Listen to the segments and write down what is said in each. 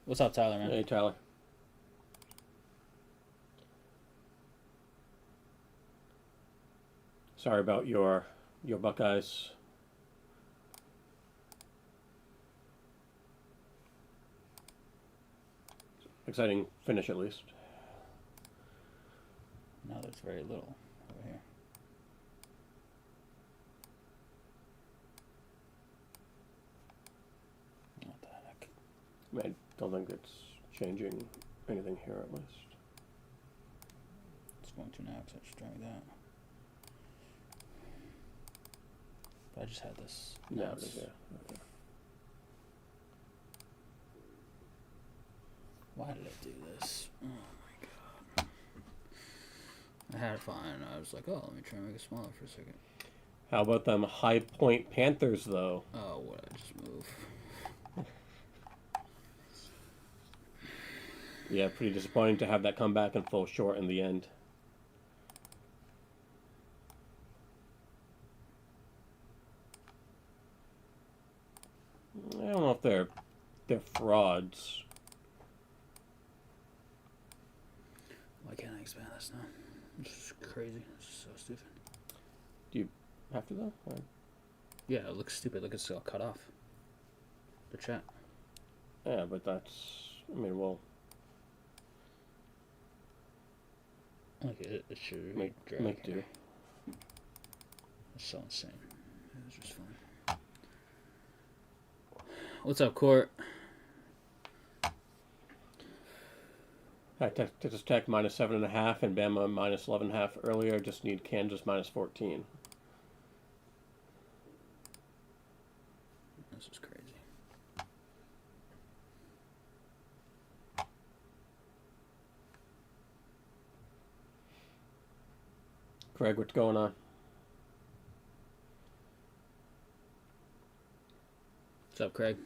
What's up, Tyler, man? Hey, Tyler. Sorry about your Buckeyes. Exciting finish, at least. No, there's very little over here. What the heck? I don't think it's changing anything here, at least. It's going to now because I just drag that. But I just had this. No, It's- yeah. Okay. Why did I do this? Oh my god. I had it fine. I was like, oh, let me try and make it smaller for a second. How about them High Point Panthers, though? Oh, what did I just move? Yeah, pretty disappointing to have that come back and fall short in the end. I don't know if they're frauds. Why can't I expand this now? This is crazy. This is so stupid. Have to though? Or... Yeah, it looks stupid. Look, it's all cut off. The chat. Yeah, but that's. I mean, well, Like it should make drag. do. It's so insane. It was just fun. What's up, Court? Texas Tech minus 7.5 and Bama minus 11.5 earlier. Just need Kansas minus 14. This is crazy. Craig, what's going on? What's up, Craig?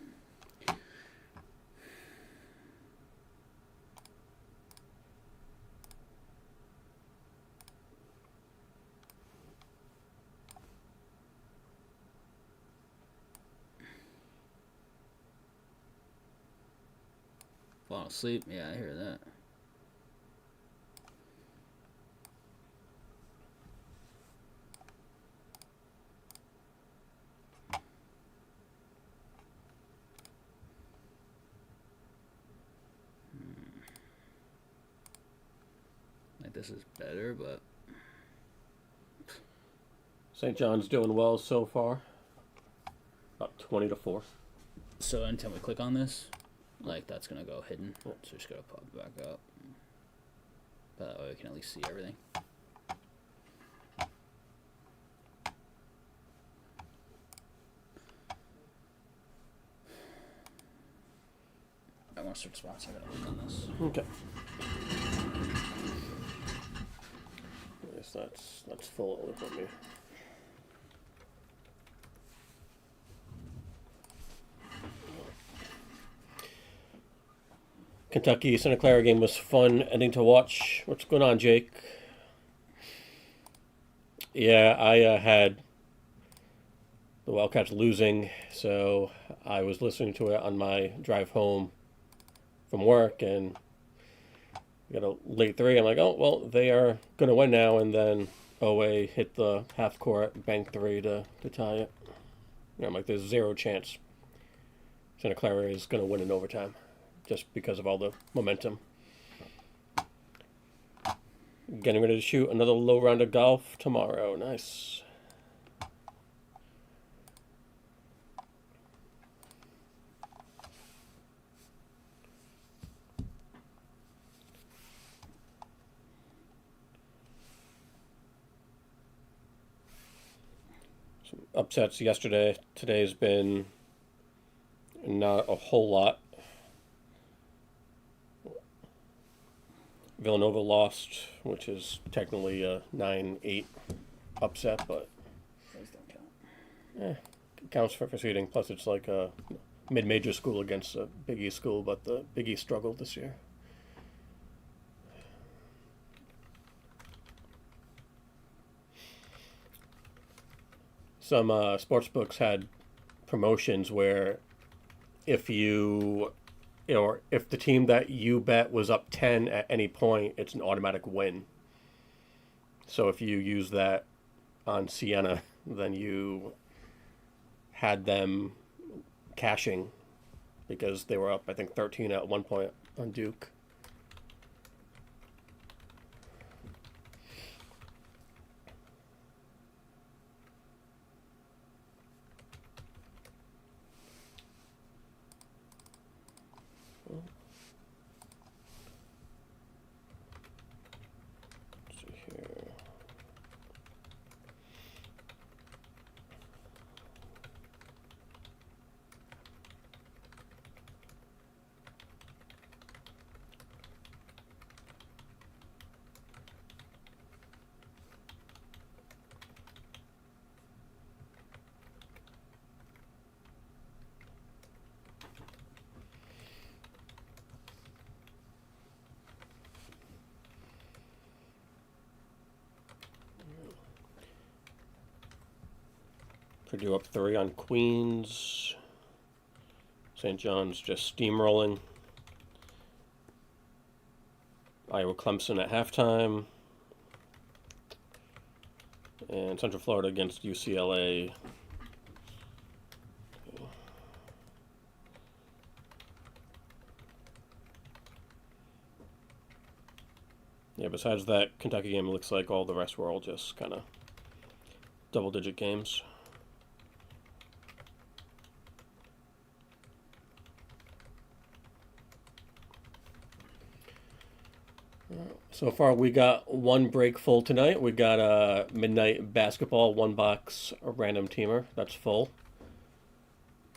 Falling asleep? Yeah, I hear that. Like this is better, but St. John's doing well so far. About 20-4. so anytime we click on this, like that's gonna go hidden. So we just gotta pop it back up. That way we can at least see everything. I want to search spots. I gotta click on this. Okay. Yes, that's full of me. Kentucky Santa Clara game was fun ending to watch. What's going on, Jake? Yeah, I had the Wildcats losing, so I was listening to it on my drive home from work, and got a late three. I'm like, oh well, they are gonna win now, and then OA hit the half court bank three to tie it. I'm like, there's zero chance Santa Clara is gonna win in overtime, just because of all the momentum. Getting ready to shoot another low round of golf tomorrow. Nice. Some upsets yesterday. Today's been not a whole lot. Villanova lost, which is technically a 9-8 upset, but Those don't count. it counts for seeding. Plus, it's like a mid-major school against a Big East school, but the Big East struggled this year. Some sports books had promotions where if you or if the team that you bet was up 10 at any point, it's an automatic win. So if you use that on Siena, then you had them cashing because they were up, I think, 13 at one point on Duke. Let's see here. Purdue up 3 on Queens. St. John's just steamrolling. Iowa Clemson at halftime. And Central Florida against UCLA. Yeah, besides that Kentucky game, it looks like all the rest were all just kind of double-digit games. So far, we got one break full tonight. We got midnight basketball, one box, a random teamer. That's full.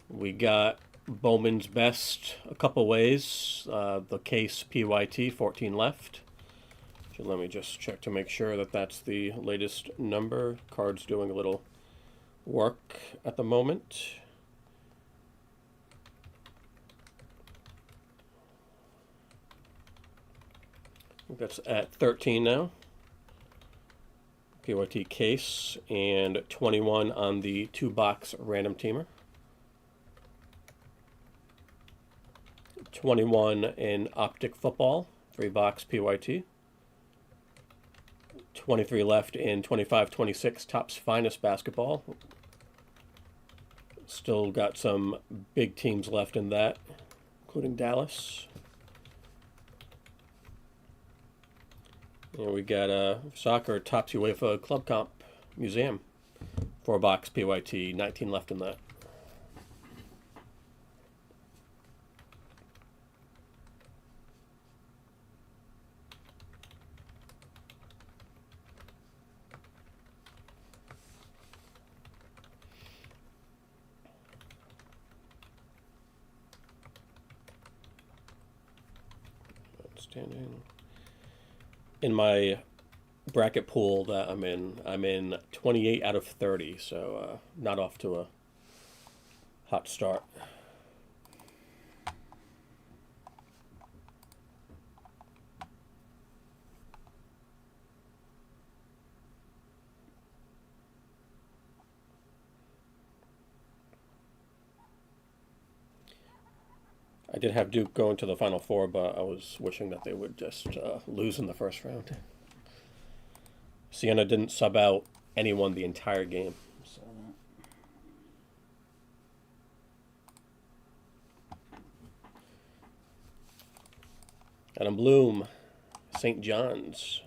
We got Bowman's Best a couple ways. The case PYT, 14 left. So let me just check to make sure that that's the latest number. Card's doing a little work at the moment. That's at 13 now. PYT case and 21 on the 2-box random teamer. 21 in optic football, 3-box PYT. 23 left in 25-26 Topps Finest basketball. Still got some big teams left in that, including Dallas. And we got soccer Topps UEFA Club Comp Museum, 4-box PYT, 19 left in that. Outstanding. In my bracket pool that I'm in 28 out of 30, so not off to a hot start. I did have Duke going to the Final Four, but I was wishing that they would just lose in the first round. Siena didn't sub out anyone the entire game. So. Adam Bloom, St. John's.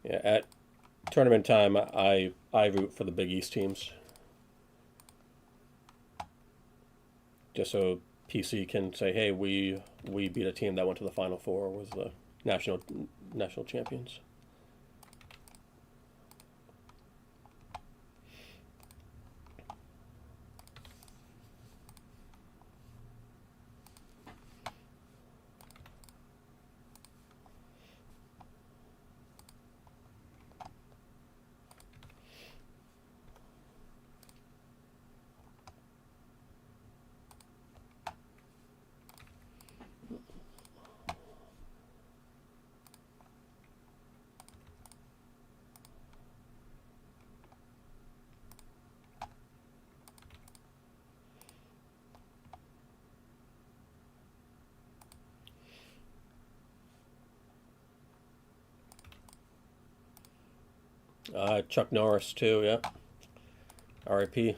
Yeah, at tournament time, I root for the Big East teams. Just so PC can say, hey, we beat a team that went to the Final Four, was the national champions. Chuck Norris too. Yeah. R.I.P.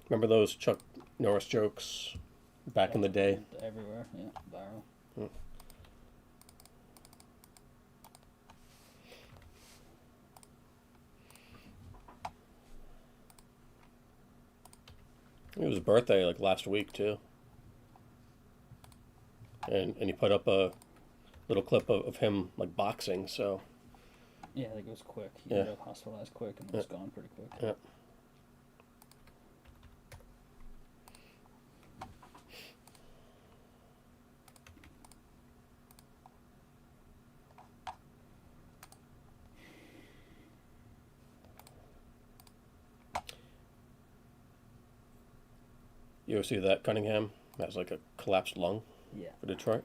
Remember those Chuck Norris jokes back in the day? Everywhere, yeah, viral. It was his birthday like last week too, and he put up a little clip of him like boxing. So yeah, I think it was quick. He ended up hospitalized quick and was gone pretty quick. Yeah. You ever see that Cunningham has like a collapsed lung? Yeah. For Detroit.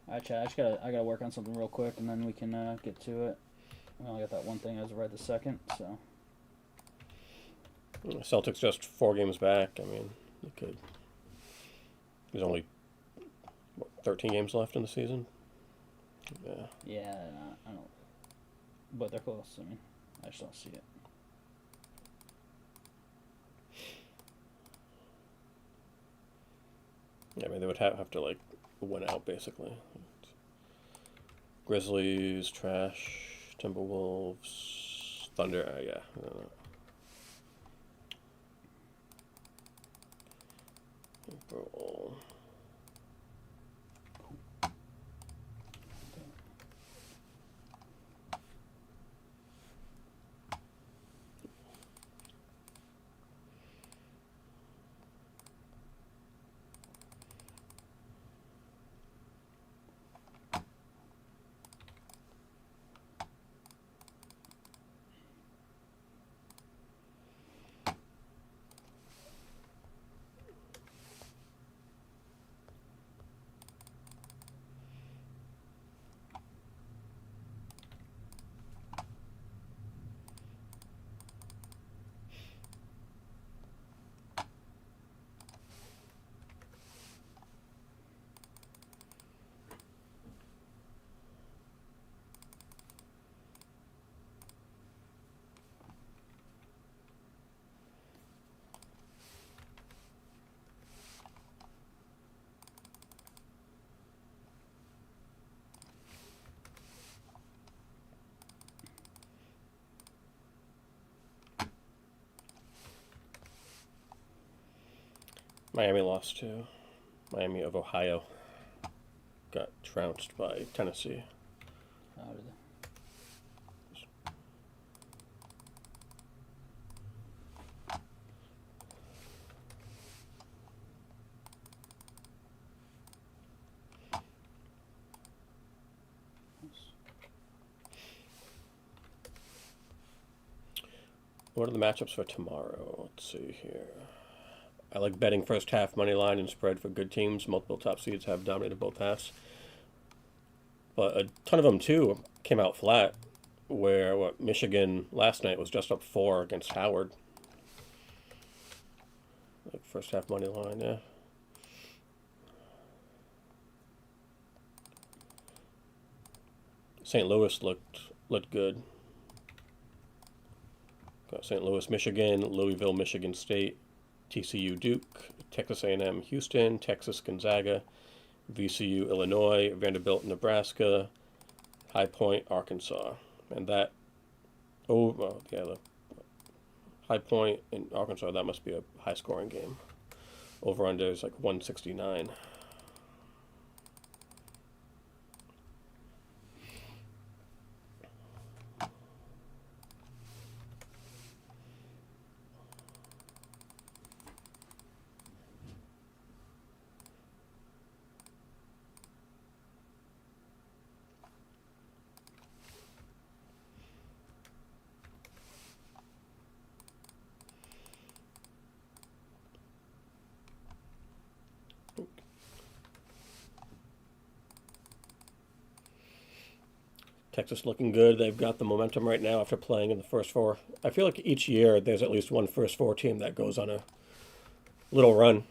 Alright, Chad, I gotta work on something real quick, and then we can get to it. I only got that one thing as of right this second, so. Celtics just 4 games back. I mean, they could. There's only 13 games left in the season. Yeah. Yeah, I don't. But they're close. I mean, I just don't see it. Yeah, I mean, they would have to like win out basically. Grizzlies, trash. Timberwolves, Thunder. Yeah. April. Miami lost to Miami of Ohio. Got trounced by Tennessee. How did they? What are the matchups for tomorrow? Let's see here. I like betting first half money line and spread for good teams. Multiple top seeds have dominated both halves. But a ton of them, too, came out flat, where Michigan last night was just up 4 against Howard. Like first half money line, yeah. St. Louis looked good. Got St. Louis, Michigan, Louisville, Michigan State, TCU, Duke, Texas A&M, Houston, Texas, Gonzaga, VCU, Illinois, Vanderbilt, Nebraska, High Point, Arkansas. And that, the High Point in Arkansas, that must be a high-scoring game. Over-under is like 169. Texas looking good. They've got the momentum right now after playing in the first 4. I feel like each year there's at least one first 4 team that goes on a little run.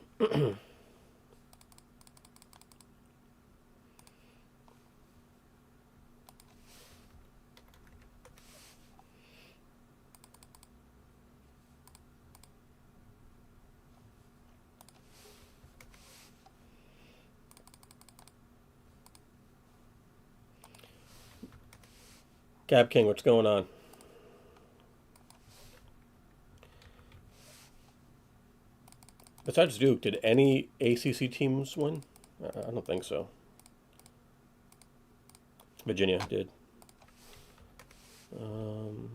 Gab King, what's going on? Besides Duke, did any ACC teams win? I don't think so. Virginia did. Um,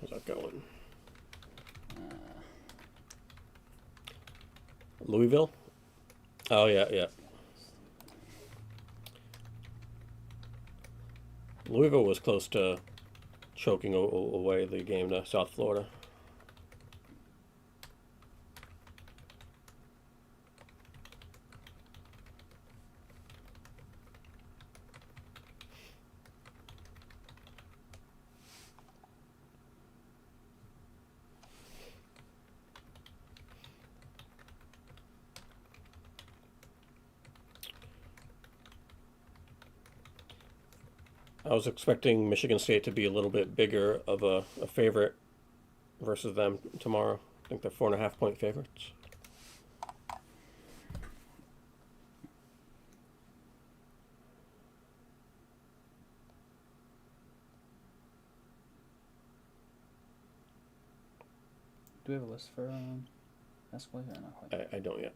how's that going? Louisville? Oh, yeah, yeah. Louisville was close to choking away the game to South Florida. I was expecting Michigan State to be a little bit bigger of a favorite versus them tomorrow. I think they're 4.5 point favorites. Do we have a list for basketball or not quite? I don't yet.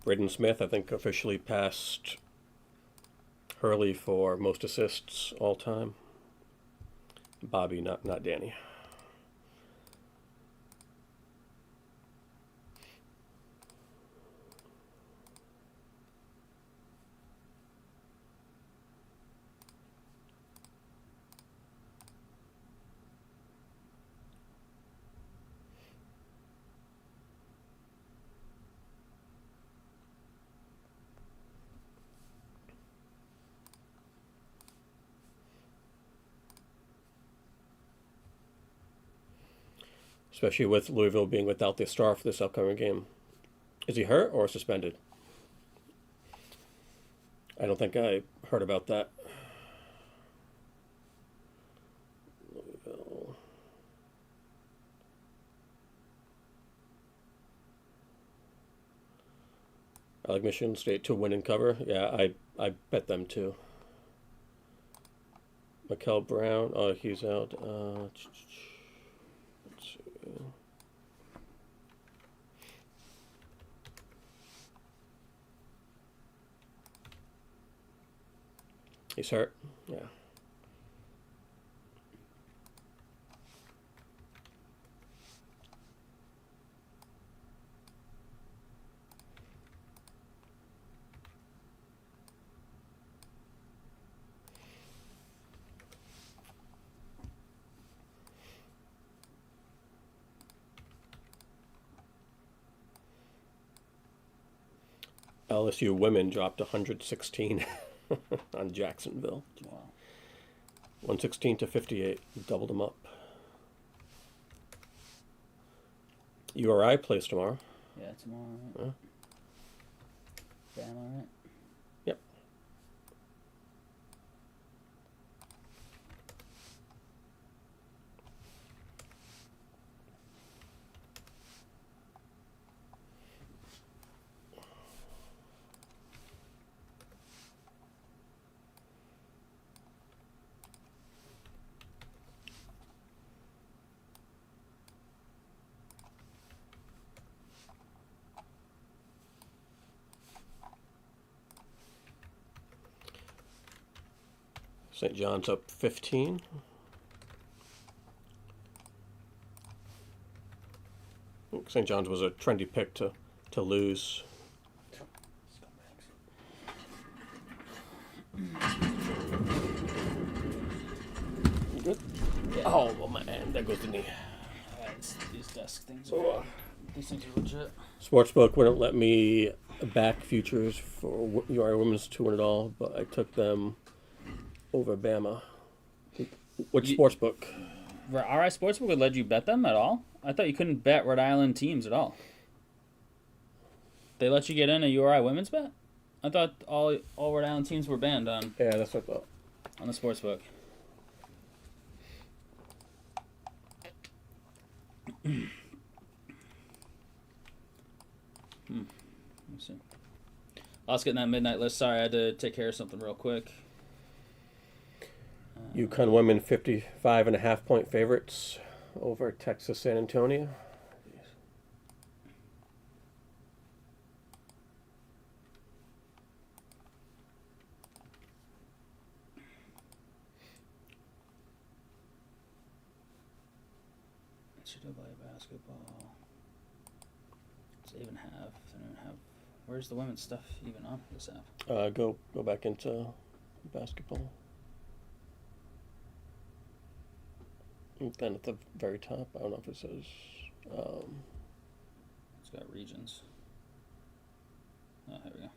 Braden Smith, I think, officially passed Hurley for most assists all time. Bobby, not Danny. Especially with Louisville being without their star for this upcoming game. Is he hurt or suspended? I don't think I heard about that. Louisville. I like Michigan State to win and cover. Yeah, I bet them too. Mikel Brown. Oh, he's out. Let's see. He's hurt. Yeah. LSU women dropped 116 on Jacksonville. Wow. 116 to 58. Doubled them up. URI plays tomorrow. Yeah, tomorrow. Right? Bama, right? Yep. St. John's up 15. St. John's was a trendy pick to lose. Good? Yeah. Oh, man. There goes the knee. These desk things So, these things are legit. Sportsbook wouldn't let me back futures for URI women's to win it all, but I took them over Bama. Which sportsbook? RI Sportsbook would let you bet them at all? I thought you couldn't bet Rhode Island teams at all. They let you get in a URI women's bet? I thought all Rhode Island teams were banned on Yeah, that's what I thought. on the sportsbook. Let me see. Let's get in that midnight list. Sorry, I had to take care of something real quick. UConn women 55.5-point favorites over Texas San Antonio. NCAA basketball. Does it even have? They don't even have. Where's the women's stuff even on this app? Go back into basketball. And then at the very top, I don't know if it says. It's got regions. Oh, here we go.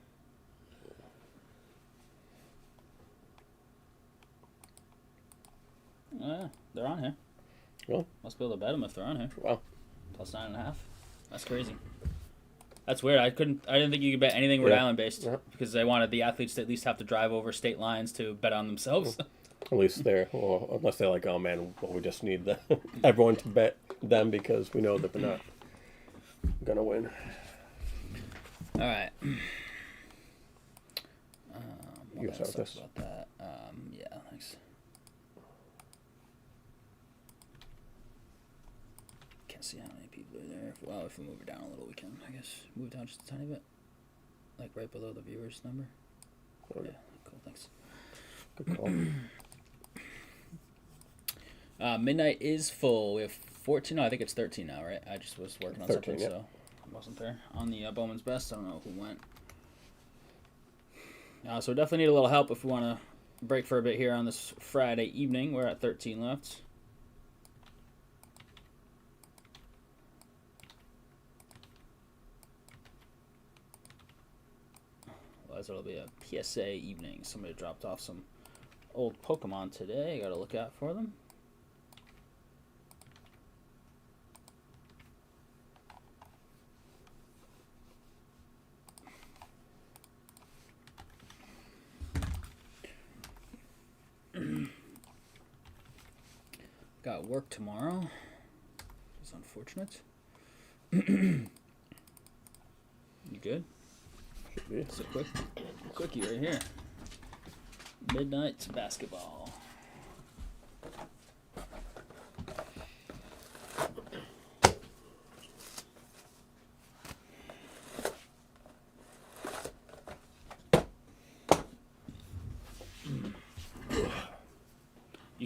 Oh, yeah, they're on here. Well, Must be able to bet them if they're on here. wow. Plus 9.5. That's crazy. That's weird. I didn't think you could bet anything Rhode Island based because they wanted the athletes to at least have to drive over state lines to bet on themselves. At least well, unless they're like, oh man, well, we just need everyone to bet them because we know that they're not gonna win. All right. You start with this. About that. Yeah, thanks. Can't see how many people are there. Well, if we move it down a little, we can, I guess. Move down just a tiny bit. Like right below the viewers number. Okay. Yeah, cool, thanks. Good call. Midnight is full. We have 14. No, I think it's 13 now, right? I just was working on 13, something, yeah. so I wasn't there. On the Bowman's Best, I don't know who went. So we definitely need a little help if we want to break for a bit here on this Friday evening. We're at 13 left. Otherwise, it'll be a PSA evening. Somebody dropped off some old Pokemon today. I got to look out for them. Got work tomorrow. It's unfortunate. You good? Should be. It's a quickie right here. Midnight basketball.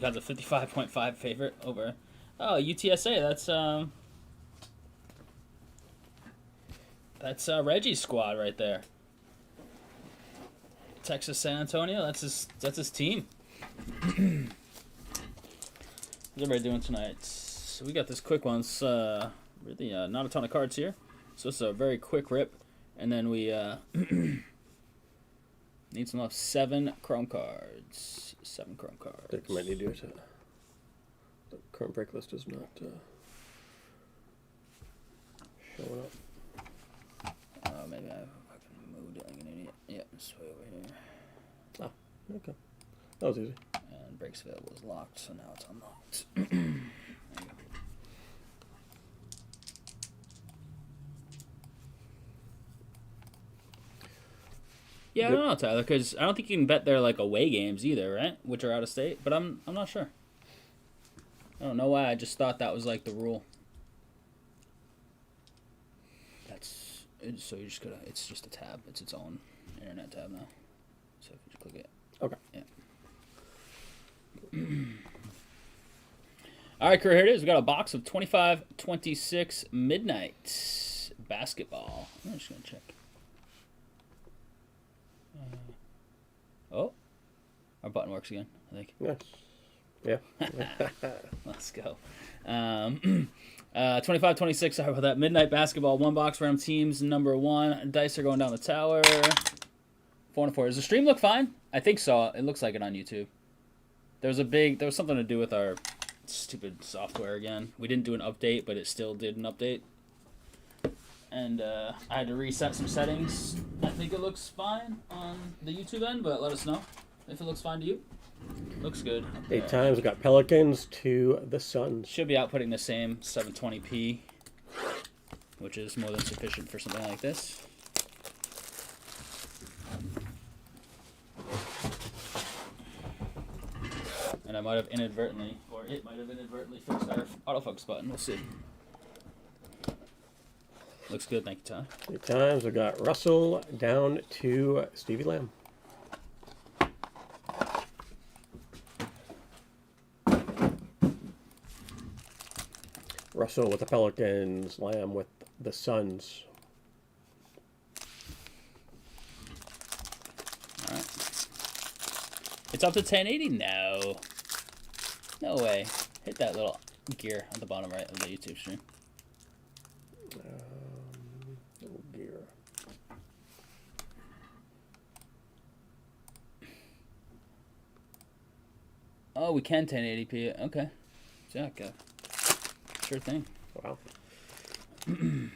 UConn's a 55.5 favorite over. Oh, UTSA. That's Reggie's squad right there. Texas San Antonio. That's his team. What's everybody doing tonight? So we got this quick one. It's really not a ton of cards here, so it's a very quick rip, and then we need some 7 chrome cards. 7 chrome cards. I think I might need to do it. The current break list is not showing up. Maybe I fucking moved it like an idiot. Yeah, it's way over here. Oh, okay. That was easy. And breaks available is locked, so now it's unlocked. Yeah, I don't know, Tyler, because I don't think you can bet their like away games either, right? Which are out of state, but I'm not sure. I don't know why. I just thought that was like the rule. So you just gotta. It's just a tab. It's its own internet tab now. So if you just click it. Okay. Yeah. All right, crew. Here it is. We got a box of 25-26 Midnight basketball. I'm just gonna check. Oh, our button works again, I think. Nice. Yeah. Let's go. 25-26, sorry about that. Midnight basketball, 1 box, random teams, number 1. Dice are going down the tower. 4-4. Does the stream look fine? I think so. It looks like it on YouTube. There was something to do with our stupid software again. We didn't do an update, but it still did an update. And I had to reset some settings. I think it looks fine on the YouTube end, but let us know if it looks fine to you. Looks good. 8 times. We got Pelicans to the Suns. Should be outputting the same 720p, which is more than sufficient for something like this. And I might have inadvertently, or it might have inadvertently fixed our autofocus button. We'll see. Looks good, thank you, Todd. 8 times. We got Russell down to Stevie Lamb. Russell with the Pelicans, Lamb with the Suns. All right. It's up to 1080? No. No way. Hit that little gear on the bottom right of the YouTube stream. Little gear. Oh, we can 1080p it. Okay. Yeah, okay. Sure thing. Wow. We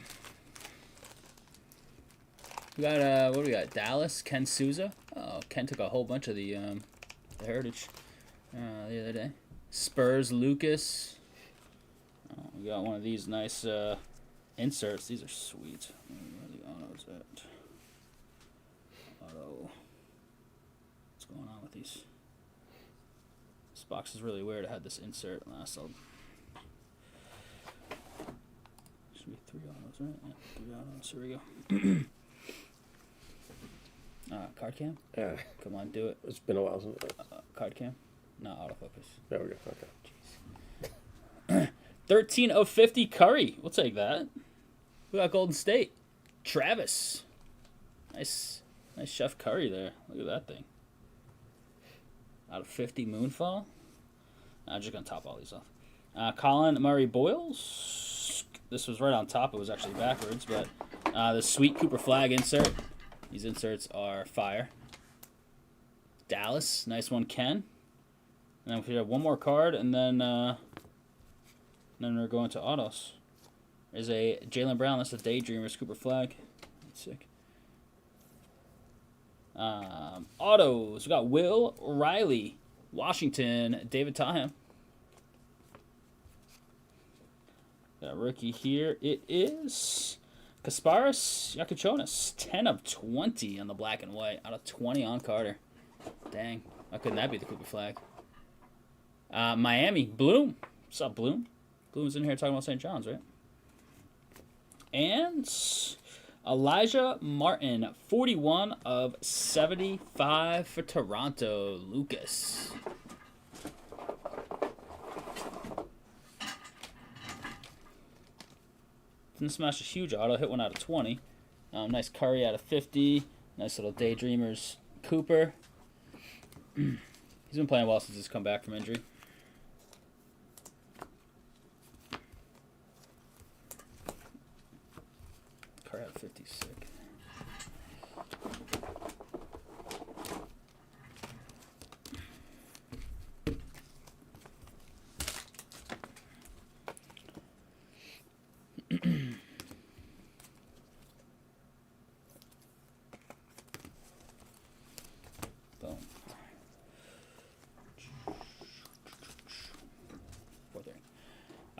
got what do we got? Dallas, Ken Souza. Oh, Ken took a whole bunch of the Heritage the other day. Spurs, Lucas. Oh, we got one of these nice inserts. These are sweet. Where the autos at? Auto. What's going on with these? This box is really weird. I had this insert last. Should be 3 autos, right? Yeah, 3 autos. Here we go. Card cam? Yeah. Come on, do it. It's been a while since. Card cam? Not autofocus. There we go. Okay. 13 of 50 Curry. We'll take that. We got Golden State. Travis. Nice Chef Curry there. Look at that thing. Out of 50 Moonfall. I'm just going to top all these off. Colin Murray Boyles. This was right on top. It was actually backwards, but the Sweet Cooper Flag insert. These inserts are fire. Dallas. Nice one, Ken. And then we have one more card, and then we're going to autos. There's a Jaylen Brown. That's a Daydreamers Cooper Flag. That's sick. Autos. We got Will Riley, Washington, David Taham. Got a rookie here. It is Kasparis Yakuchonis. 10 of 20 on the black and white. Out of 20 on Carter. Dang. Why couldn't that be the Cooper Flag? Miami. Bloom. What's up, Bloom? Bloom's in here talking about St. John's, right? And Elijah Martin. 41 of 75 for Toronto. Lucas. Didn't smash a huge auto. Hit one out of 20. Nice Curry out of 50. Nice little Daydreamers Cooper. He's been playing well since he's come back from injury. Curry out of 50, sick.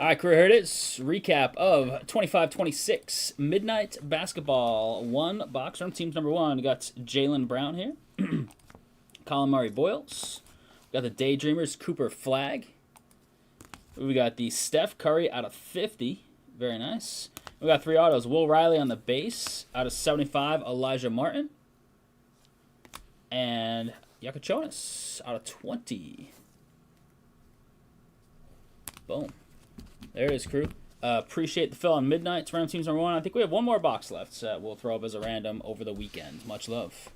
All right, career hits. Recap of 25-26 Midnight Basketball. One box from teams number 1. We got Jaylen Brown here. Colin Murray Boyles. We got the Daydreamers Cooper Flag. We got the Steph Curry out of 50. Very nice. We got 3 autos. Will Riley on the base out of 75. Elijah Martin. And Yakachonis out of 20. Boom. There it is, crew. Appreciate the fill on Midnight. Random teams number 1. I think we have one more box left, so we'll throw up as a random over the weekend. Much love.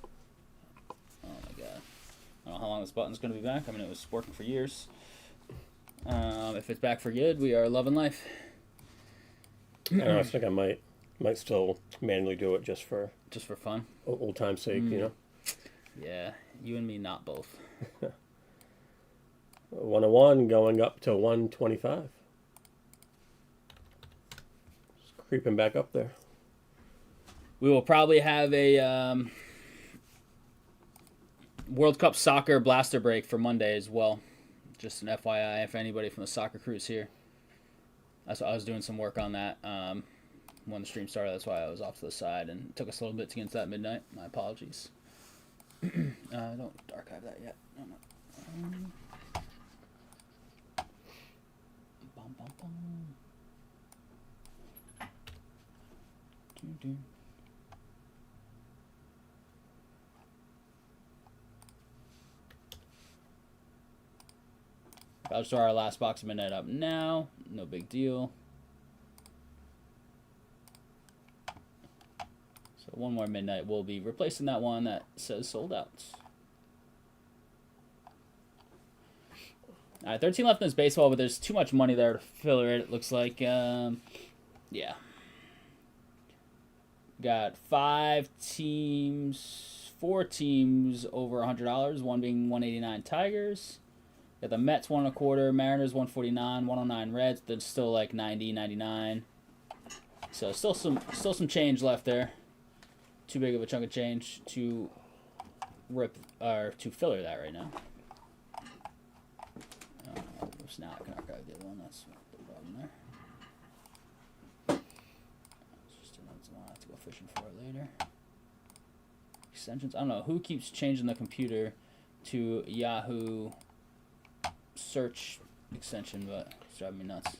Oh my god. I don't know how long this button's going to be back. I mean, it was working for years. If it's back for good, we are loving life. I think I might still manually do it just for fun. Old time's sake, you know. Yeah, you and me, not both. 101 going up to 125. Just creeping back up there. We will probably have a World Cup soccer blaster break for Monday as well. Just an FYI if anybody from the soccer crew's here. I was doing some work on that when the stream started. That's why I was off to the side and it took us a little bit to get into that midnight. My apologies. Don't archive that yet. No. Bum, bum, bum. Doo-doo. I'll just throw our last box of midnight up now. No big deal. So one more midnight. We'll be replacing that one that says sold out. All right, 13 left in this baseball, but there's too much money there to filler it. It looks like, yeah. Got 4 teams over $100. One being 189 Tigers. Got the Mets 1.25, Mariners 149, 109 Reds. There's still like 90, 99. So still some change left there. Too big of a chunk of change to rip or to filler that right now. Oops, now I can archive the other one. That's the problem there. It's just I'll have to go fishing for it later. Extensions. I don't know who keeps changing the computer to Yahoo search extension, but it's driving me nuts.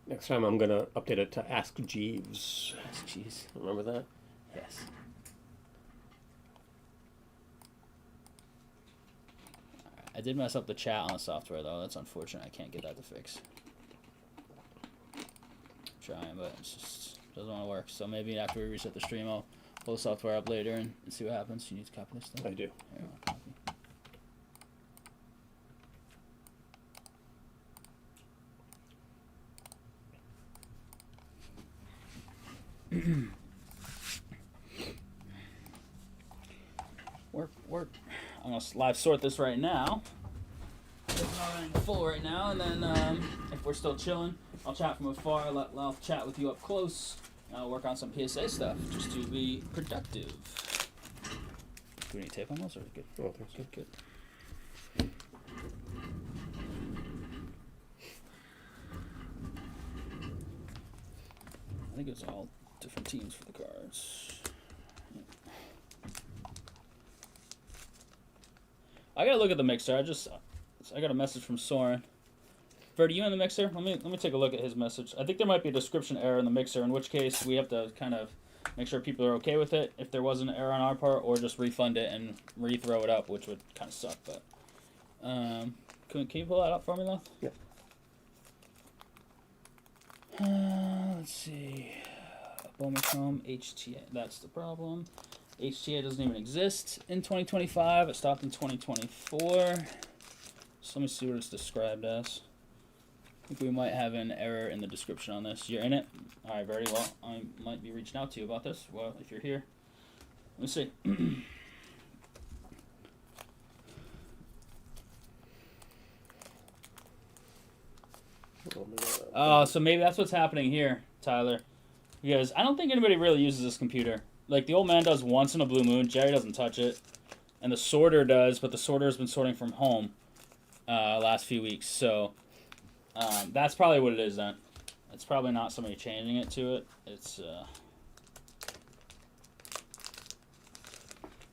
Next time I'm going to update it to Ask Jeeves. Ask Jeeves. Remember that? Yes. I did mess up the chat on the software, though. That's unfortunate. I can't get that to fix. I'm trying, but it just doesn't want to work. So maybe after we reset the stream, I'll pull the software up later and see what happens. You need to copy this stuff? I do. Here, I'll copy. Work. I'm gonna live sort this right now. It's not running full right now, and then if we're still chilling, I'll chat from afar. I'll chat with you up close. And I'll work on some PSA stuff just to be productive. Do we need tape on those, or good? Oh, thanks. Good. I think it's all different teams for the cards. I gotta look at the mixer. I got a message from Soren. Fred, are you in the mixer? Let me take a look at his message. I think there might be a description error in the mixer, in which case we have to kind of make sure people are okay with it if there was an error on our part, or just refund it and re-throw it up, which would kind of suck. But can you pull that up for me, Leth? Yeah. Let's see. Bowman Chrome, HTA. That's the problem. HTA doesn't even exist in 2025. It stopped in 2024. So let me see what it's described as. I think we might have an error in the description on this. You're in it? All right, very well. I might be reaching out to you about this. Well, if you're here. Let me see. Oh, so maybe that's what's happening here, Tyler. Because I don't think anybody really uses this computer. Like, the old man does once in a blue moon. Jerry doesn't touch it. And the sorter does, but the sorter has been sorting from home last few weeks. So that's probably what it is then. It's probably not somebody changing it to it. It's...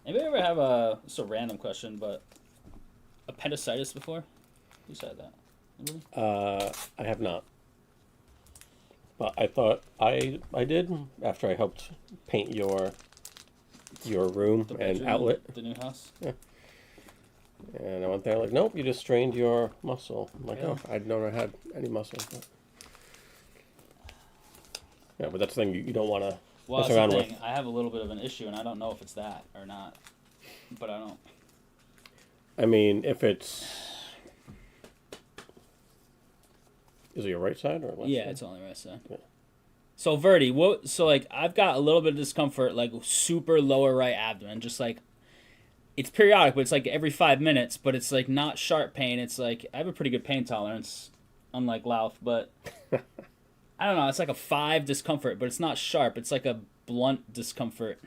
Anybody ever have it's a random question, but appendicitis before? Who said that? Anybody? I have not. But I thought I did after I helped paint your room and outlet. The new house? Yeah. And I went there like, nope, you just strained your muscle. I'm like, oh, I'd never had any muscle. But... Yeah, but that's the thing you don't want to mess around with. I have a little bit of an issue, and I don't know if it's that or not. But I don't. I mean, if it's... Is it your right side or left side? Yeah, it's only right side. Yeah. So, Rhody, like, I've got a little bit of discomfort, like, super lower right abdomen. Just, like, it's periodic, but it's, like, every 5 minutes. But it's, like, not sharp pain. It's, like, I have a pretty good pain tolerance, unlike Louth. But, I don't know. It's, like, a 5 discomfort, but it's not sharp. It's, like, a blunt discomfort.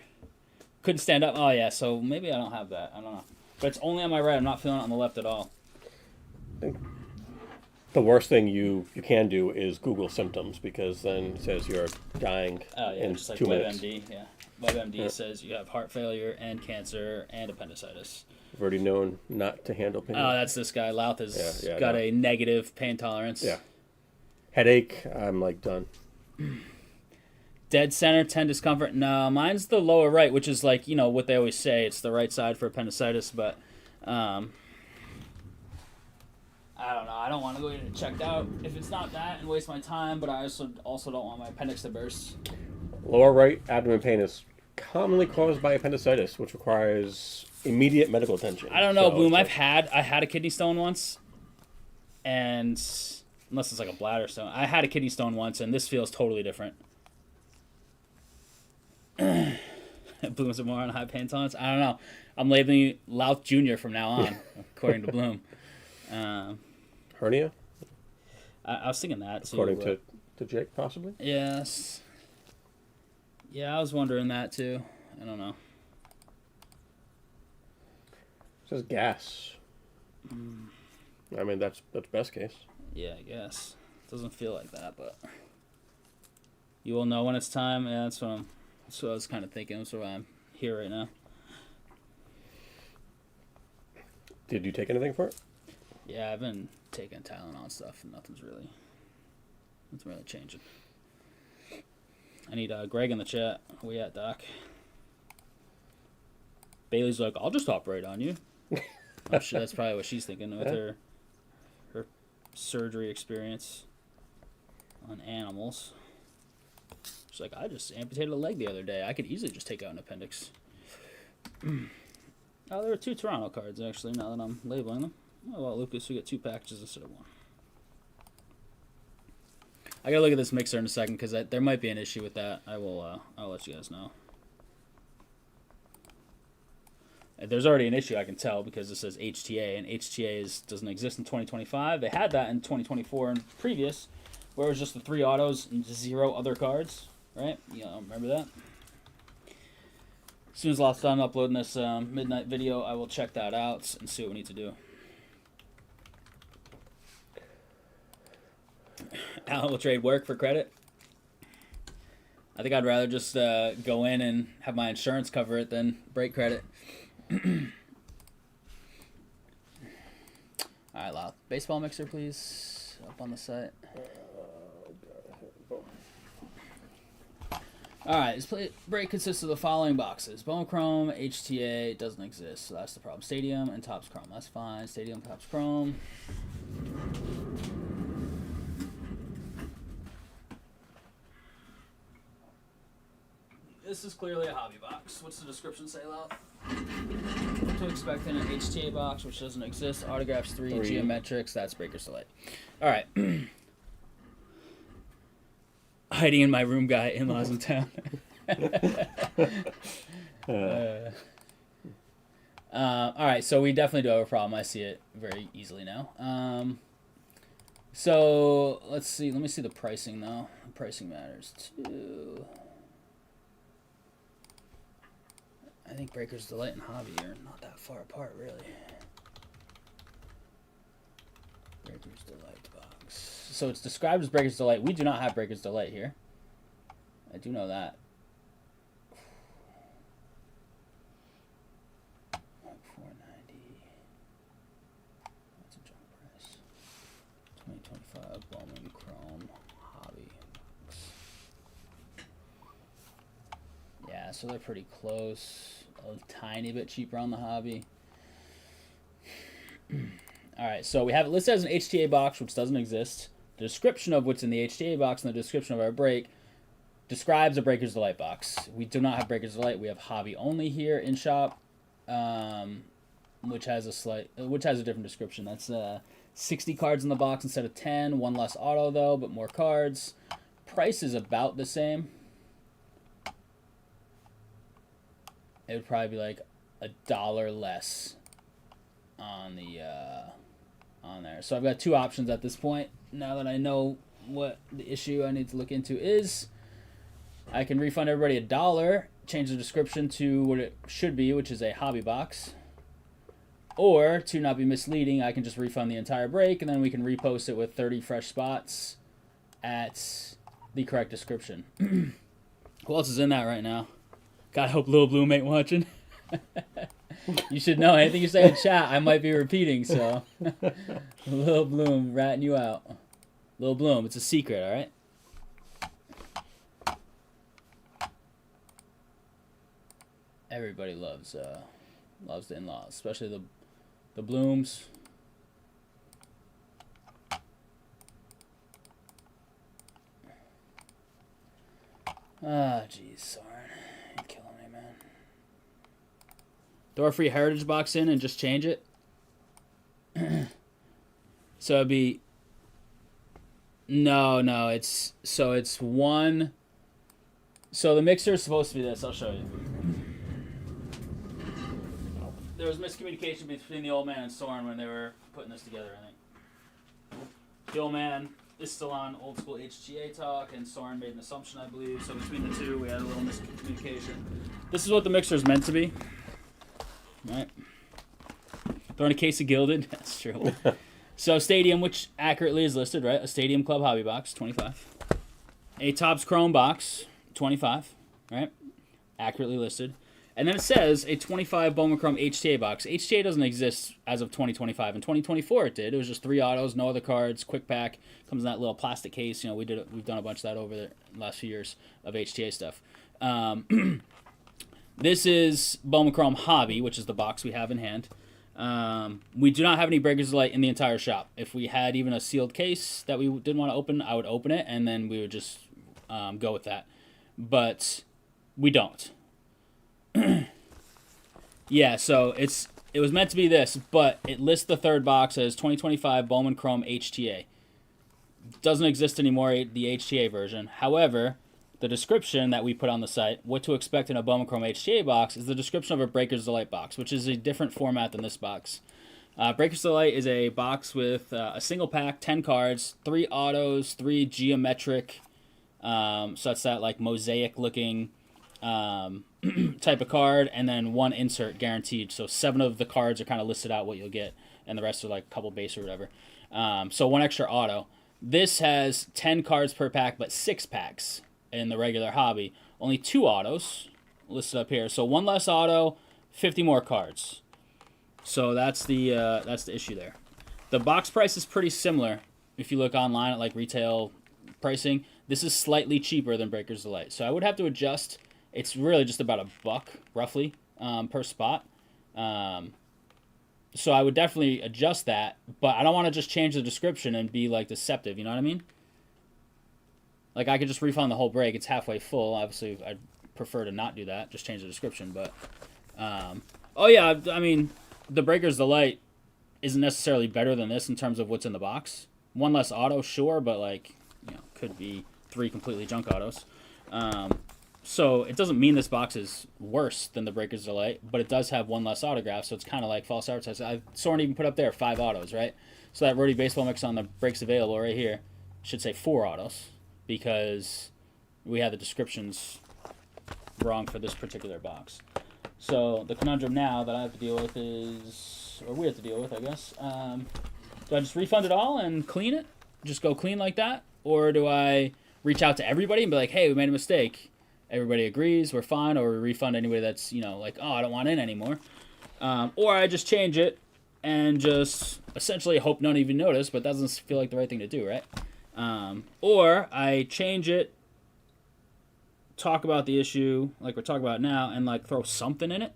Couldn't stand up. Oh, yeah, so maybe I don't have that. I don't know. But it's only on my right. I'm not feeling it on the left at all. The worst thing you can do is Google symptoms, because then it says you're dying in just like 2 minutes. WebMD, yeah. WebMD says you have heart failure and cancer and appendicitis. I've already known not to handle pain. Oh, that's this guy. Louth has got a negative pain tolerance. Yeah. Headache, I'm like done. Dead center, 10 discomfort. No, mine's the lower right, which is like, you know, what they always say. It's the right side for appendicitis, but... I don't know. I don't want to go get it checked out if it's not that and waste my time, but I also don't want my appendix to burst. Lower right abdomen pain is commonly caused by appendicitis, which requires immediate medical attention. I don't know, Boom. I had a kidney stone once, and unless it's like a bladder stone, I had a kidney stone once, and this feels totally different. Bloom's more on high pain tolerance. I don't know. I'm labeling you Louth Jr. from now on, according to Bloom. Hernia? I was thinking that too. According to Jake, possibly? Yes. Yeah, I was wondering that too. I don't know. It says gas. I mean, that's best case. Yeah, I guess. It doesn't feel like that, but you will know when it's time. Yeah, that's what I was kind of thinking. That's why I'm here right now. Did you take anything for it? Yeah, I've been taking Tylenol and stuff, and nothing's really changing. I need Greg in the chat. Where you at, Doc? Bailey's like, I'll just operate on you. I'm sure that's probably what she's thinking with her surgery experience on animals. She's like, I just amputated a leg the other day. I could easily just take out an appendix. Oh, there were 2 Toronto cards, actually, now that I'm labeling them. Oh, well, Lucas, we get 2 packages instead of 1. I gotta look at this mixer in a second, because there might be an issue with that. I'll let you guys know. There's already an issue, I can tell, because it says HTA, and HTA doesn't exist in 2025. They had that in 2024 and previous, where it was just the 3 autos and 0 other cards, right? You know, remember that? As soon as Louth's done uploading this midnight video, I will check that out and see what we need to do. Alan will trade work for credit. I think I'd rather just go in and have my insurance cover it than break credit. All right, Louth. Baseball mixer, please. Up on the site. All right, this break consists of the following boxes. Bone Chrome, HTA, doesn't exist, so that's the problem. Stadium and Topps Chrome, that's fine. Stadium, Topps Chrome. this is clearly a hobby box. What's the description say, Lau? What to expect in an HTA box, which doesn't exist. Autographs 3, geometrics. That's Breaker's Delight. All right. Hiding in my room, guy. In-laws in town. All right, so we definitely do have a problem. I see it very easily now. So let's see. Let me see the pricing though. Pricing matters too. I think Breaker's Delight and Hobby are not that far apart, really. Breaker's Delight box. So it's described as Breaker's Delight. We do not have Breaker's Delight here. I do know that. That's a junk price. 2025 Bowman Chrome Hobby. Yeah, so they're pretty close. A tiny bit cheaper on the Hobby. Alright, so we have it listed as an HTA box, which doesn't exist. The description of what's in the HTA box and the description of our break describes a Breaker's Delight box. We do not have Breaker's Delight. We have Hobby only here in shop, which has a different description. That's 60 cards in the box instead of 10. One less auto though, but more cards. Price is about the same. It would probably be like $1 less on the on there. So I've got two options at this point. Now that I know what the issue I need to look into is, I can refund everybody $1, change the description to what it should be, which is a hobby box. Or, to not be misleading, I can just refund the entire break, and then we can repost it with 30 fresh spots at the correct description. Who else is in that right now? God, I hope Lil Bloom ain't watching. You should know. Anything you say in chat, I might be repeating, so. Lil Bloom, ratting you out. Lil Bloom, it's a secret, alright? Everybody loves the in-laws, especially the Blooms. Ah, jeez, Soren. You're killing me, man. Throw a free heritage box in and just change it. So it'd be... No, it's one... So the mixer is supposed to be this. I'll show you. There was miscommunication between the old man and Soren when they were putting this together, I think. The old man is still on old school HGA talk, and Soren made an assumption, I believe. So between the two, we had a little miscommunication. This is what the mixer is meant to be. Right? Throwing a case of Gilded. That's true. So Stadium, which accurately is listed, right? A Stadium Club Hobby Box, 25. A Topps Chrome Box, 25. Right? Accurately listed. And then it says a 25 Bowman Chrome HTA box. HTA doesn't exist as of 2025. In 2024 it did. It was just 3 autos, no other cards, quick pack. Comes in that little plastic case. You know, we've done a bunch of that over the last few years of HTA stuff. This is Bowman Chrome Hobby, which is the box we have in hand. We do not have any Breaker's Delight in the entire shop. If we had even a sealed case that we didn't want to open, I would open it, and then we would just go with that. But we don't. Yeah, so it was meant to be this, but it lists the third box as 2025 Bowman Chrome HTA. Doesn't exist anymore, the HTA version. However, the description that we put on the site, what to expect in a Bowman Chrome HTA box, is the description of a Breaker's Delight box, which is a different format than this box. Breaker's Delight is a box with a single pack, 10 cards, 3 autos, 3 geometric, so that's that like mosaic looking type of card, and then 1 insert guaranteed. So 7 of the cards are kind of listed out what you'll get, and the rest are like a couple base or whatever. So 1 extra auto. This has 10 cards per pack, but 6 packs in the regular hobby. Only 2 autos listed up here. So 1 less auto, 50 more cards. So that's the issue there. The box price is pretty similar if you look online at like retail pricing. This is slightly cheaper than Breaker's Delight. So I would have to adjust. It's really just about $1 roughly per spot. So I would definitely adjust that, but I don't want to just change the description and be like deceptive. You know what I mean? Like I could just refund the whole break. It's halfway full. Obviously, I'd prefer to not do that. Just change the description. But, oh yeah, I mean, the Breakers Delight isn't necessarily better than this in terms of what's in the box. One less auto, sure, but like, could be 3 completely junk autos. So it doesn't mean this box is worse than the Breakers Delight, but it does have 1 less autograph, so it's kind of like false advertising. Soren even put up there 5 autos, right? So that Rhody baseball mix on the breaks available right here should say 4 autos because we had the descriptions wrong for this particular box. So the conundrum now that I have to deal with is, or we have to deal with, I guess, do I just refund it all and clean it? Just go clean like that? Or do I reach out to everybody and be like, hey, we made a mistake. Everybody agrees, we're fine, or we refund anybody that's, like, oh, I don't want in anymore. Or I just change it and just essentially hope none even notice, but that doesn't feel like the right thing to do, right? Or I change it, talk about the issue like we're talking about now, and like throw something in it.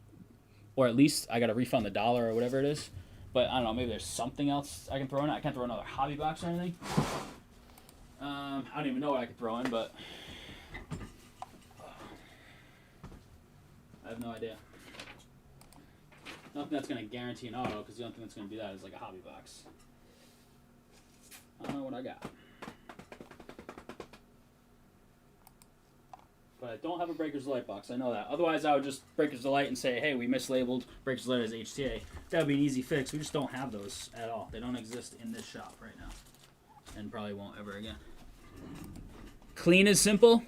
Or at least I got to refund the $1 or whatever it is. But I don't know, maybe there's something else I can throw in. I can't throw another hobby box or anything. I don't even know what I could throw in, but I have no idea. Nothing that's going to guarantee an auto, because the only thing that's going to do that is like a hobby box. I don't know what I got. But I don't have a Breakers Delight box, I know that. Otherwise, I would just Breakers Delight and say, hey, we mislabeled Breakers Delight as HTA. That would be an easy fix. We just don't have those at all. They don't exist in this shop right now. And probably won't ever again. Clean is simple.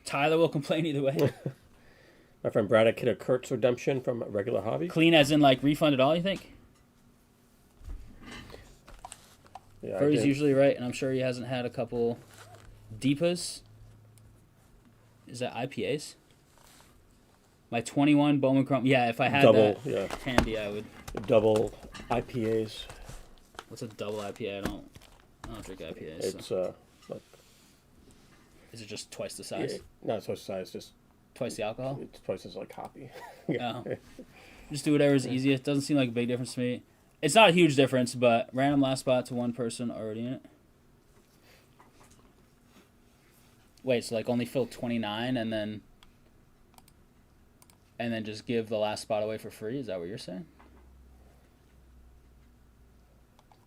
Tyler will complain either way. My friend Braddock hit a Kurtz redemption from a regular hobby. Clean as in like refund it all, you think? Yeah, Furry's usually right, and I'm sure he hasn't had a couple Deepas. Is that IPAs? My 21 Bowman Chrome. Yeah, if I had that handy, I would. Double IPAs. What's a double IPA? I don't drink IPAs. It's so. like. Is it just twice the size? Yeah, not twice the size, just. Twice the alcohol? It's twice as like hoppy. Oh. Just do whatever's easiest. Doesn't seem like a big difference to me. It's not a huge difference, but random last spot to one person already in it. Wait, so like only fill 29 and then just give the last spot away for free? Is that what you're saying?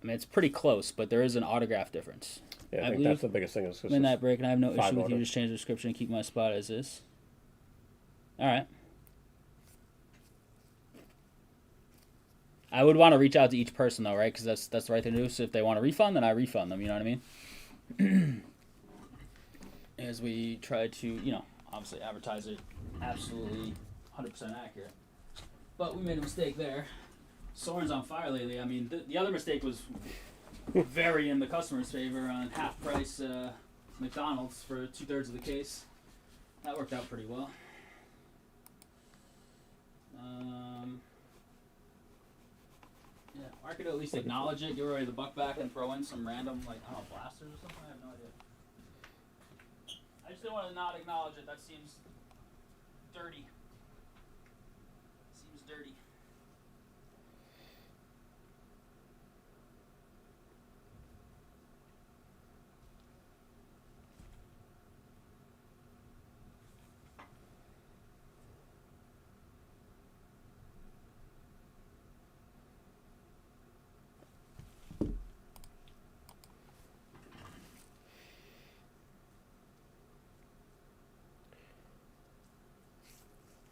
I mean, it's pretty close, but there is an autograph difference. Yeah, I think that's the biggest thing. Is midnight break, and I have no issue with you just change the description and keep my spot as is. All right. I would want to reach out to each person though, right? Because that's the right thing to do. So if they want to refund, then I refund them. You know what I mean? As we try to, obviously advertise it absolutely 100% accurate. But we made a mistake there. Soren's on fire lately. I mean, the other mistake was very in the customer's favor on half price McDonald's for 2/3 of the case. That worked out pretty well. Yeah, I could at least acknowledge it, give away the buck back, and throw in some random, like, I don't know, blasters or something? I have no idea. I just didn't want to not acknowledge it. That seems dirty. Seems dirty.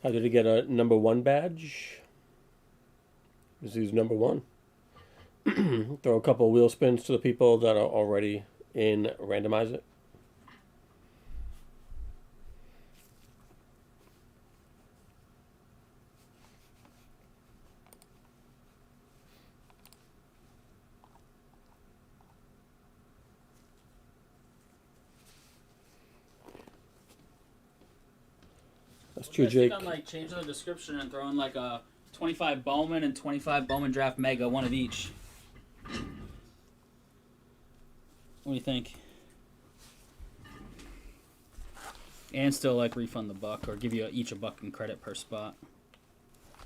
How did he get a number 1 badge? Is he's number 1? Throw a couple wheel spins to the people that are already in. Randomize it. That's true, Jake. I'm like changing the description and throwing like a 25 Bowman and 25 Bowman Draft Mega, one of each. What do you think? And still like refund the buck or give you each a buck in credit per spot.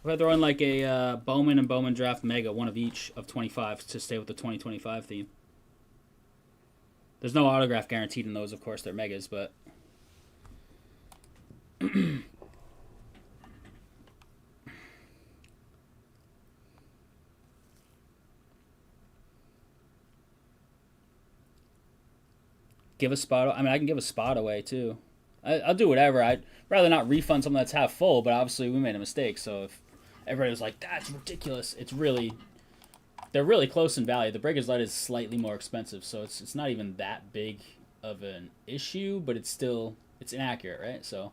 If I throw in like a Bowman and Bowman Draft Mega, one of each of 25 to stay with the 2025 theme. There's no autograph guaranteed in those, of course. They're megas, but Give a spot. I mean, I can give a spot away too. I'll do whatever. I'd rather not refund something that's half full, but obviously we made a mistake. So if everybody was like, "That's ridiculous," they're really close in value. The Breaker's Light is slightly more expensive, so it's not even that big of an issue, but it's inaccurate, right? So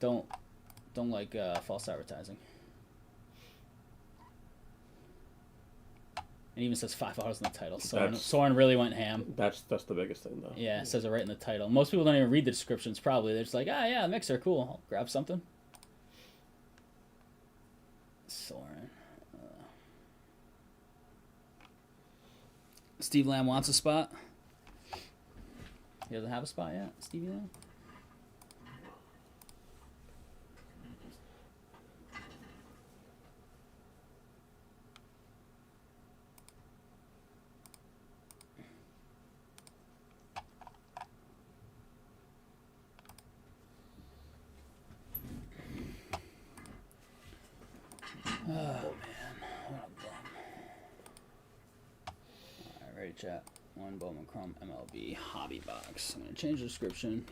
don't like false advertising. It even says $5 in the title. Soren really went ham. That's the biggest thing, though. Yeah, it says it right in the title. Most people don't even read the descriptions, probably. They're just like, yeah, mixer, cool. I'll grab something. Soren. Steve Lamb wants a spot. He doesn't have a spot yet, Stevie Lamb? Oh, man. What a bum. Alright, ready, chat. One Bowman Chrome MLB Hobby Box. I'm going to change the description.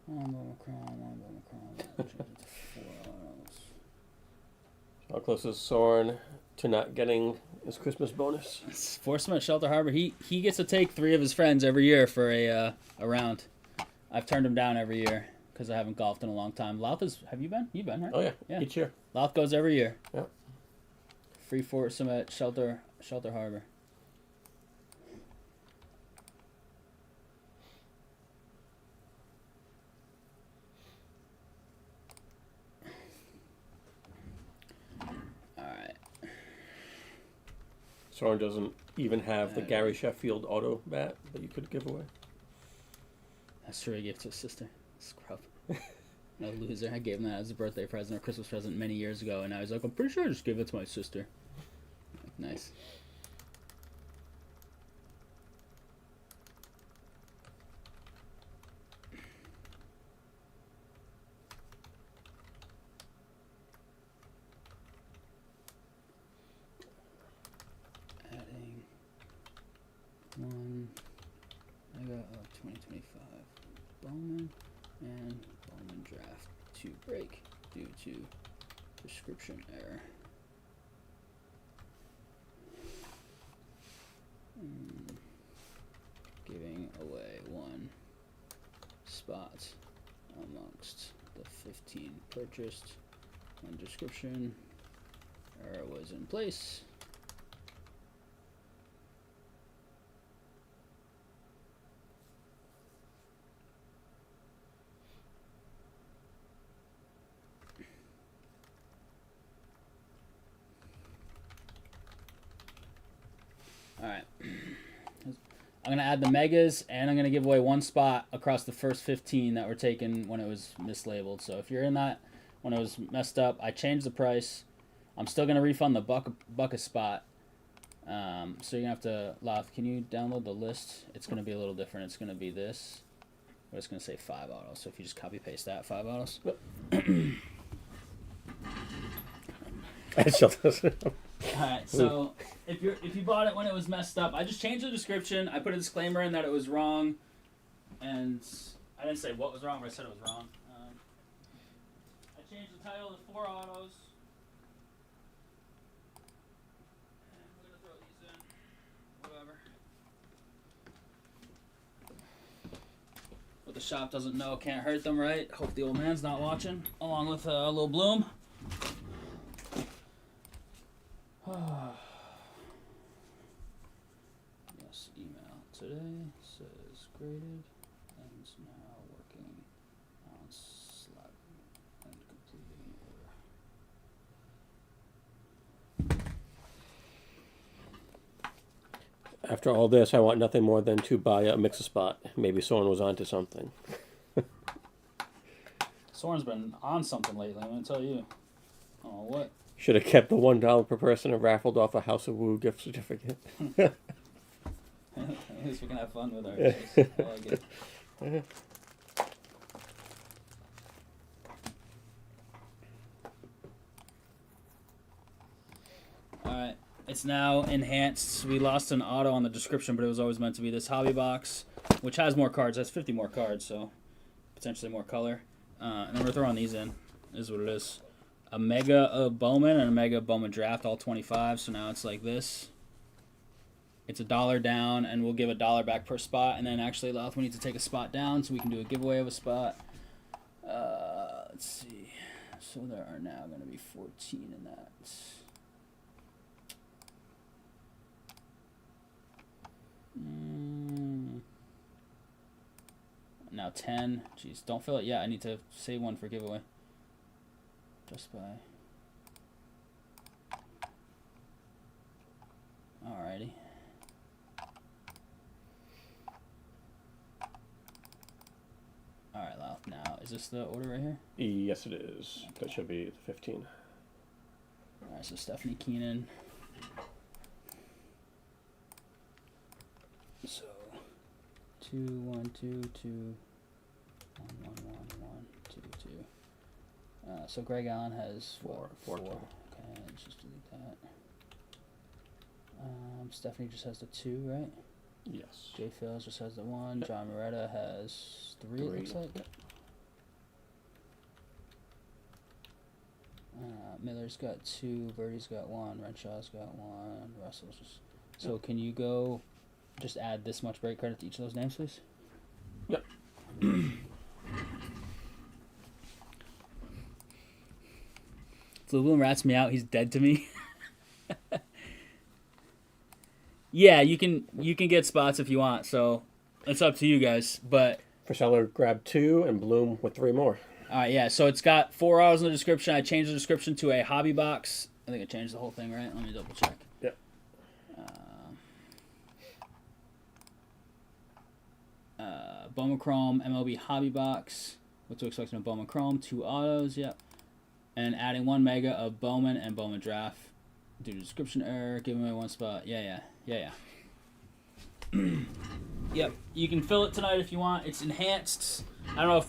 One Bowman Chrome. Change it to 4 autos. How close is Soren to not getting his Christmas bonus? Force him at Shelter Harbor. He gets to take 3 of his friends every year for a round. I've turned him down every year because I haven't golfed in a long time. Louth have you been? You've been, right? Oh yeah. Each year. Louth goes every year. Yeah. Free foursome at Shelter Harbor. Soren doesn't even have the Gary Sheffield auto bat that you could give away. That's true. I gave it to his sister. Scrub. No loser. I gave him that as a birthday present or Christmas present many years ago, and I was like, I'm pretty sure I just gave it to my sister. Nice. Adding 1 mega of 2025 Bowman and Bowman draft to break due to description error. Giving away 1 spot amongst the 15 purchased when description error was in place. Alright. I'm going to add the megas, and I'm going to give away 1 spot across the first 15 that were taken when it was mislabeled. So if you're in that, when it was messed up, I changed the price. I'm still going to refund the buck a spot. So you're going to have to, Loth, can you download the list? It's going to be a little different. It's going to be this. But it's going to say 5 autos. So if you just copy paste that, 5 autos. Alright, so if you bought it when it was messed up, I just changed the description. I put a disclaimer in that it was wrong, and I didn't say what was wrong, but I said it was wrong. I changed the title to 4 autos. And we're gonna throw these in. Whatever. What the shop doesn't know can't hurt them, right? Hope the old man's not watching, along with a little Bloom. Yes, email today says graded and is now working on Slack and completing order. After all this, I want nothing more than to buy a mix-a-spot. Maybe someone was onto something. Soren's been on something lately. I'm gonna tell you. Oh, what? Should have kept the $1 per person and raffled off a House of Woo gift certificate. At least we can have fun with ours. I like it. Alright, it's now enhanced. We lost an auto on the description, but it was always meant to be this hobby box, which has more cards. That's 50 more cards, so potentially more color. And then we're throwing these in, is what it is. A Mega of Bowman and a Mega of Bowman Draft, all 25, so now it's like this. It's $1 down, and we'll give $1 back per spot, and then actually, Louth, we need to take a spot down so we can do a giveaway of a spot. Let's see. So there are now going to be 14 in that. Now 10. Jeez, don't fill it yet. I need to save one for giveaway. Just by. Alrighty. Alright, Louth. Now, is this the order right here? Yes, it is. That should be 15. Alright, so Stephanie Keenan. So 2 1 2 2 1 1 1 1 2 2. So Greg Allen has Four. Okay, let's just delete that. Stephanie just has the 2, right? Yes. Jay Phils just has the 1. Yep. John Moretta has 3. It looks like. Yep. Miller's got 2. Birdie's got 1. Renshaw's got 1. Russell's just. So can you go? Just add this much break credit to each of those names, please. Yep. Blue rats me out. He's dead to me. Yeah, you can get spots if you want. So it's up to you guys. But Friseller grabbed 2 and Bloom with 3 more. all right, yeah. So it's got 4 hours in the description. I changed the description to a hobby box. I think I changed the whole thing, right? Let me double check. Yep. Bowman Chrome MLB hobby box. What to expect from a Bowman Chrome? 2 autos. Yep. And adding 1 mega of Bowman and Bowman Draft. Due to description error, giving away 1 spot. Yeah. Yep. You can fill it tonight if you want. It's enhanced. I don't know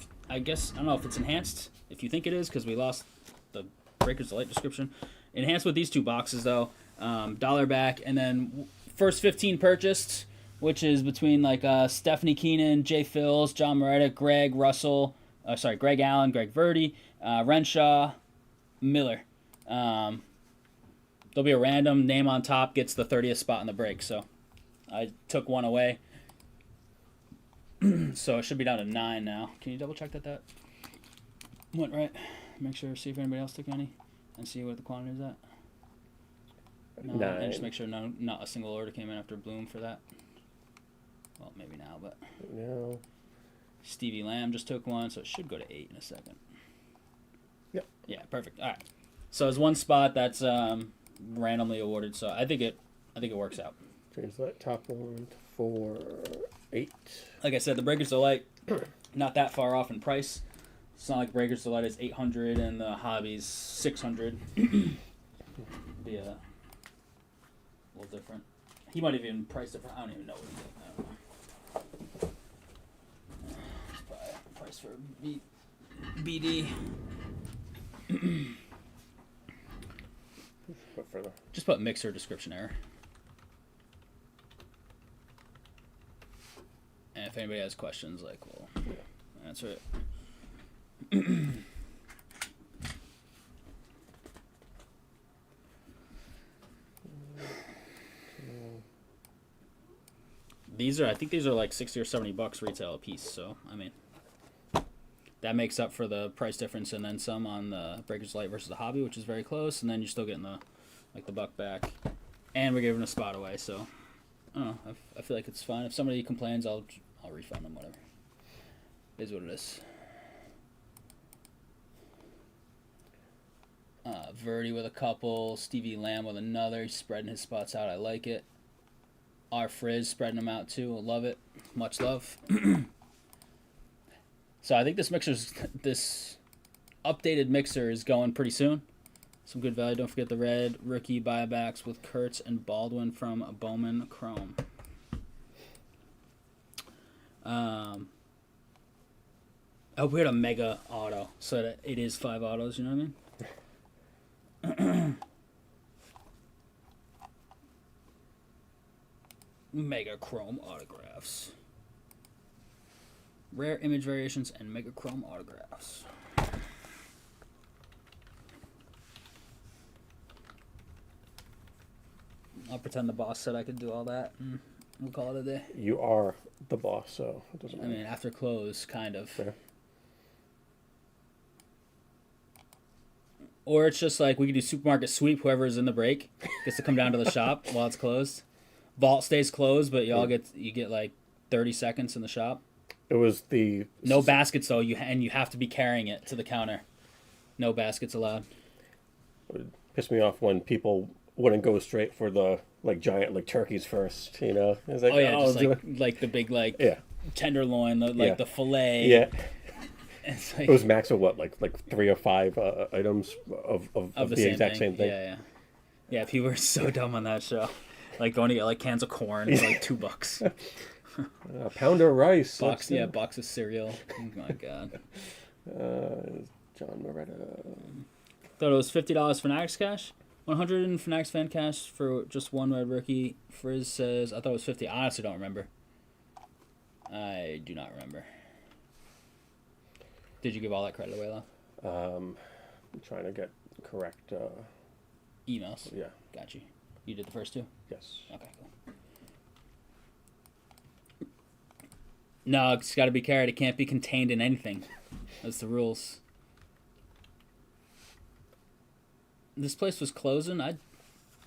if it's enhanced. If you think it is, because we lost the Breakers Delight description. Enhanced with these 2 boxes though. $1 back, and then first 15 purchased, which is between like Stephanie Keenan, Jay Phils, John Moretta, Greg Allen, Greg Rhody, Renshaw, Miller. There'll be a random name on top, gets the 30th spot in the break. So I took 1 away. So it should be down to 9 now. Can you double check that went right? Make sure, see if anybody else took any, and see what the quantity is at. No, 9. and just make sure not a single order came in after Bloom for that. Well, maybe now, but No. Stevie Lamb just took 1, so it should go to 8 in a second. Yep. Yeah, perfect. All right. So it's 1 spot that's randomly awarded. So I think it works out. Change that top one to 4, 8. Like I said, the Breakers Delight not that far off in price. It's not like Breakers Delight is $800 and the Hobby's $600. Be a little different. He might have even priced it for. I don't even know what he did. I don't know. Let's buy a price for BD. What further? Just put mixer description error. And if anybody has questions, we'll answer it. I think these are like $60 or $70 retail a piece. So I mean, that makes up for the price difference and then some on the Breakers Light versus the Hobby, which is very close. And then you're still getting the buck back, and we're giving a spot away. So I don't know. I feel like it's fine. If somebody complains, I'll refund them. Whatever. It is what it is. Rhody with a couple, Stevie Lamb with another. He's spreading his spots out. I like it. R Frizz spreading them out too. I love it. Much love. So I think this updated mixer is going pretty soon. Some good value. Don't forget the red rookie buybacks with Kurtz and Baldwin from Bowman Chrome. I hope we had a mega auto so that it is 5 autos, you know what I mean? Mega Chrome autographs. Rare image variations and Mega Chrome autographs. I'll pretend the boss said I could do all that, and we'll call it a day. You are the boss, so it doesn't matter. I mean, after close, kind of. Fair. Or it's just like we could do supermarket sweep. Whoever's in the break gets to come down to the shop while it's closed. Vault stays closed, but you get like 30 seconds in the shop. It was the No baskets though. You have to be carrying it to the counter. No baskets allowed. It would piss me off when people wouldn't go straight for the like giant like turkeys first. You know, it's like, Oh yeah, just do like the big like yeah, tenderloin, the fillet. yeah. It's like, It was max of what, like 3 or 5 items of the exact same thing. Yeah. Yeah, people were so dumb on that show. Like going to get like cans of corn for like $2. A pound of rice. Box of cereal. Oh my god. John Moretta. Thought it was $50 Fanatics cash. 100 in Fanatics fan cash for just one red rookie. Frizz says I thought it was 50. I honestly don't remember. I do not remember. Did you give all that credit away, though? I'm trying to get correct. Emails. Yeah. Got you. You did the first 2? Yes. Okay, cool. No, it's got to be carried. It can't be contained in anything. That's the rules. This place was closing. I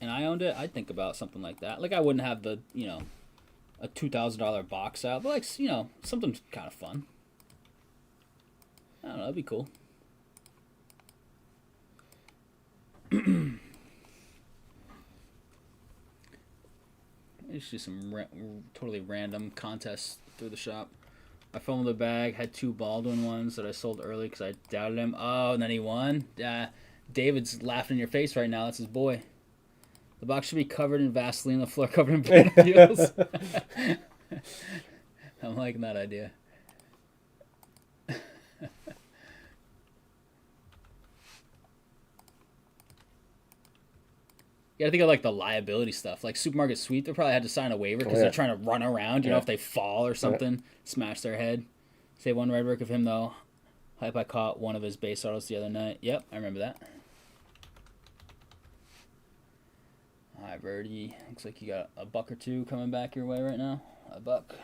owned it. I'd think about something like that. Like I wouldn't have the a $2,000 box out, but like something kind of fun. I don't know. That'd be cool. Let's do some totally random contests through the shop. I fumbled the bag, had 2 Baldwin ones that I sold early because I doubted him. Oh, and then he won? David's laughing in your face right now. That's his boy. The box should be covered in Vaseline, the floor covered in banana peels. I'm liking that idea. You gotta think of like the liability stuff. Like Supermarket Sweep, they probably had to sign a waiver because they're trying to run around. You know, if they fall or something, smash their head. Say one red work of him though. Hype, I caught one of his base autos the other night. Yep, I remember that. All right, Rhody. Looks like you got a buck or 2 coming back your way right now. A buck.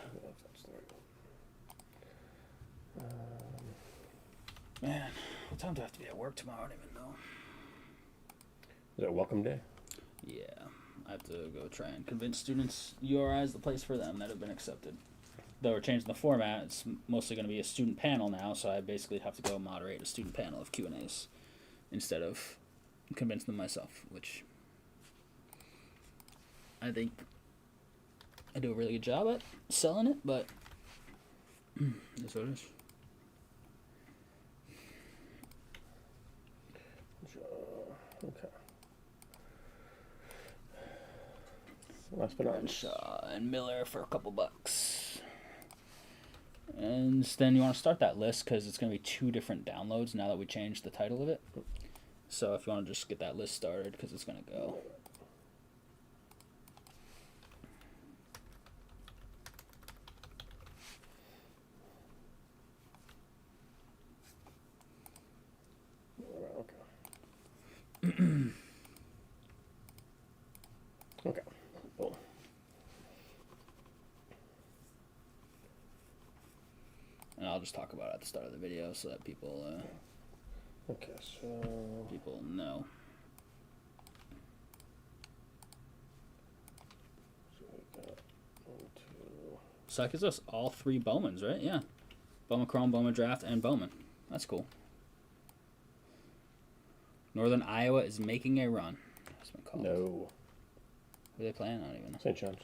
Man, what time do I have to be at work tomorrow? I don't even know. Is it welcome day? Yeah, I have to go try and convince students URI is the place for them that have been accepted. Though we're changing the format, it's mostly going to be a student panel now, so I basically have to go moderate a student panel of Q&As instead of convincing them myself, which I think I do a really good job at selling it, but that's what it is. Okay. Last but not least. Shaw and Miller for a couple bucks. And then you want to start that list because it's going to be 2 different downloads now that we changed the title of it. So if you want to just get that list started because it's going to go. Okay. Boom. And I'll just talk about it at the start of the video so that people Okay, so people know. we got 1, 2. So that gives us all 3 Bowmans, right? Yeah. Bowman Chrome, Bowman Draft, and Bowman. That's cool. Northern Iowa is making a run. That's been called. No. Who are they playing? I don't even know. St. John's.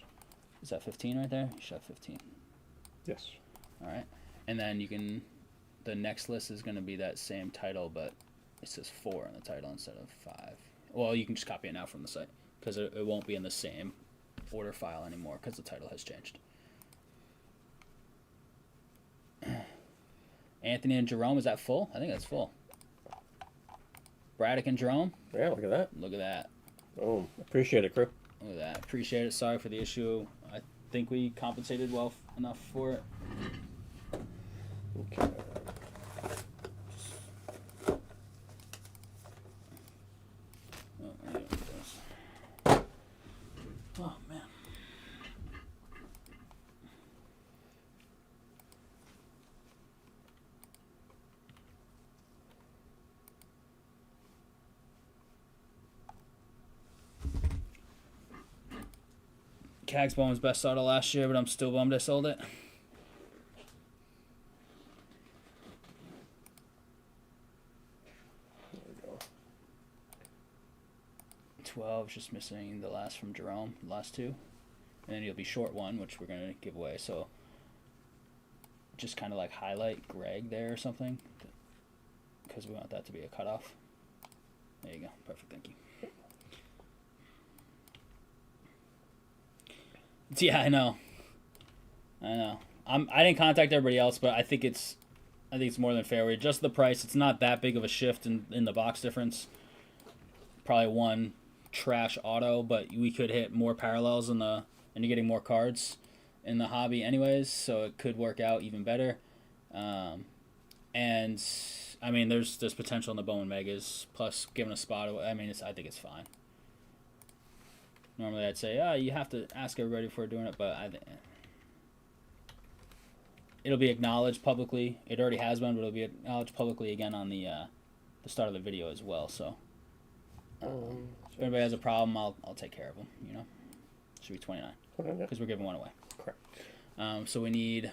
Is that 15 right there? You should have 15. Yes. All right. And then you can the next list is going to be that same title, but it says 4 in the title instead of 5. Well, you can just copy it now from the site because it won't be in the same order file anymore because the title has changed. Anthony and Jerome, is that full? I think that's full. Braddock and Jerome. Yeah, look at that. Look at that. Oh, appreciate it, crew. Look at that. Appreciate it. Sorry for the issue. I think we compensated well enough for it. Okay. Oh, man. Cags Bowman's best auto last year, but I'm still bummed I sold it. There we go. 12 is just missing the last from Jerome, the last 2. And then you'll be short 1, which we're going to give away. So just kind of like highlight Greg there or something, because we want that to be a cutoff. There you go. Perfect. Thank you. Yeah, I know. I didn't contact everybody else, but I think it's more than fair. We adjust the price. It's not that big of a shift in the box difference. Probably 1 trash auto, but we could hit more parallels and you're getting more cards in the hobby anyways, so it could work out even better. And I mean, there's potential in the Bowman Megas. Plus, giving a spot away. I mean, I think it's fine. Normally, I'd say, you have to ask everybody before doing it, but I think it'll be acknowledged publicly. It already has been, but it'll be acknowledged publicly again on the start of the video as well. So, if anybody has a problem, I'll take care of them. You know, should be 29 because we're giving 1 away. Correct. So we need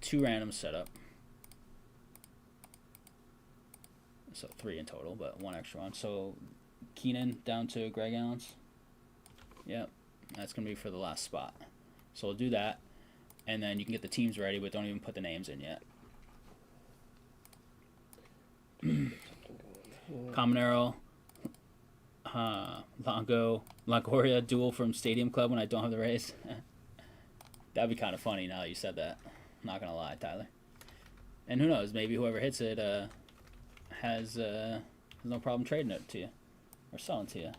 2 randoms set up. So 3 in total, but 1 extra one. So Keenan down to Greg Allen's. Yep, that's going to be for the last spot. So we'll do that, and then you can get the teams ready, but don't even put the names in yet. Comanero, Longoria duel from Stadium Club when I don't have the raise. That'd be kind of funny now that you said that. I'm not going to lie, Tyler. And who knows, maybe whoever hits it has no problem trading it to you or selling to you.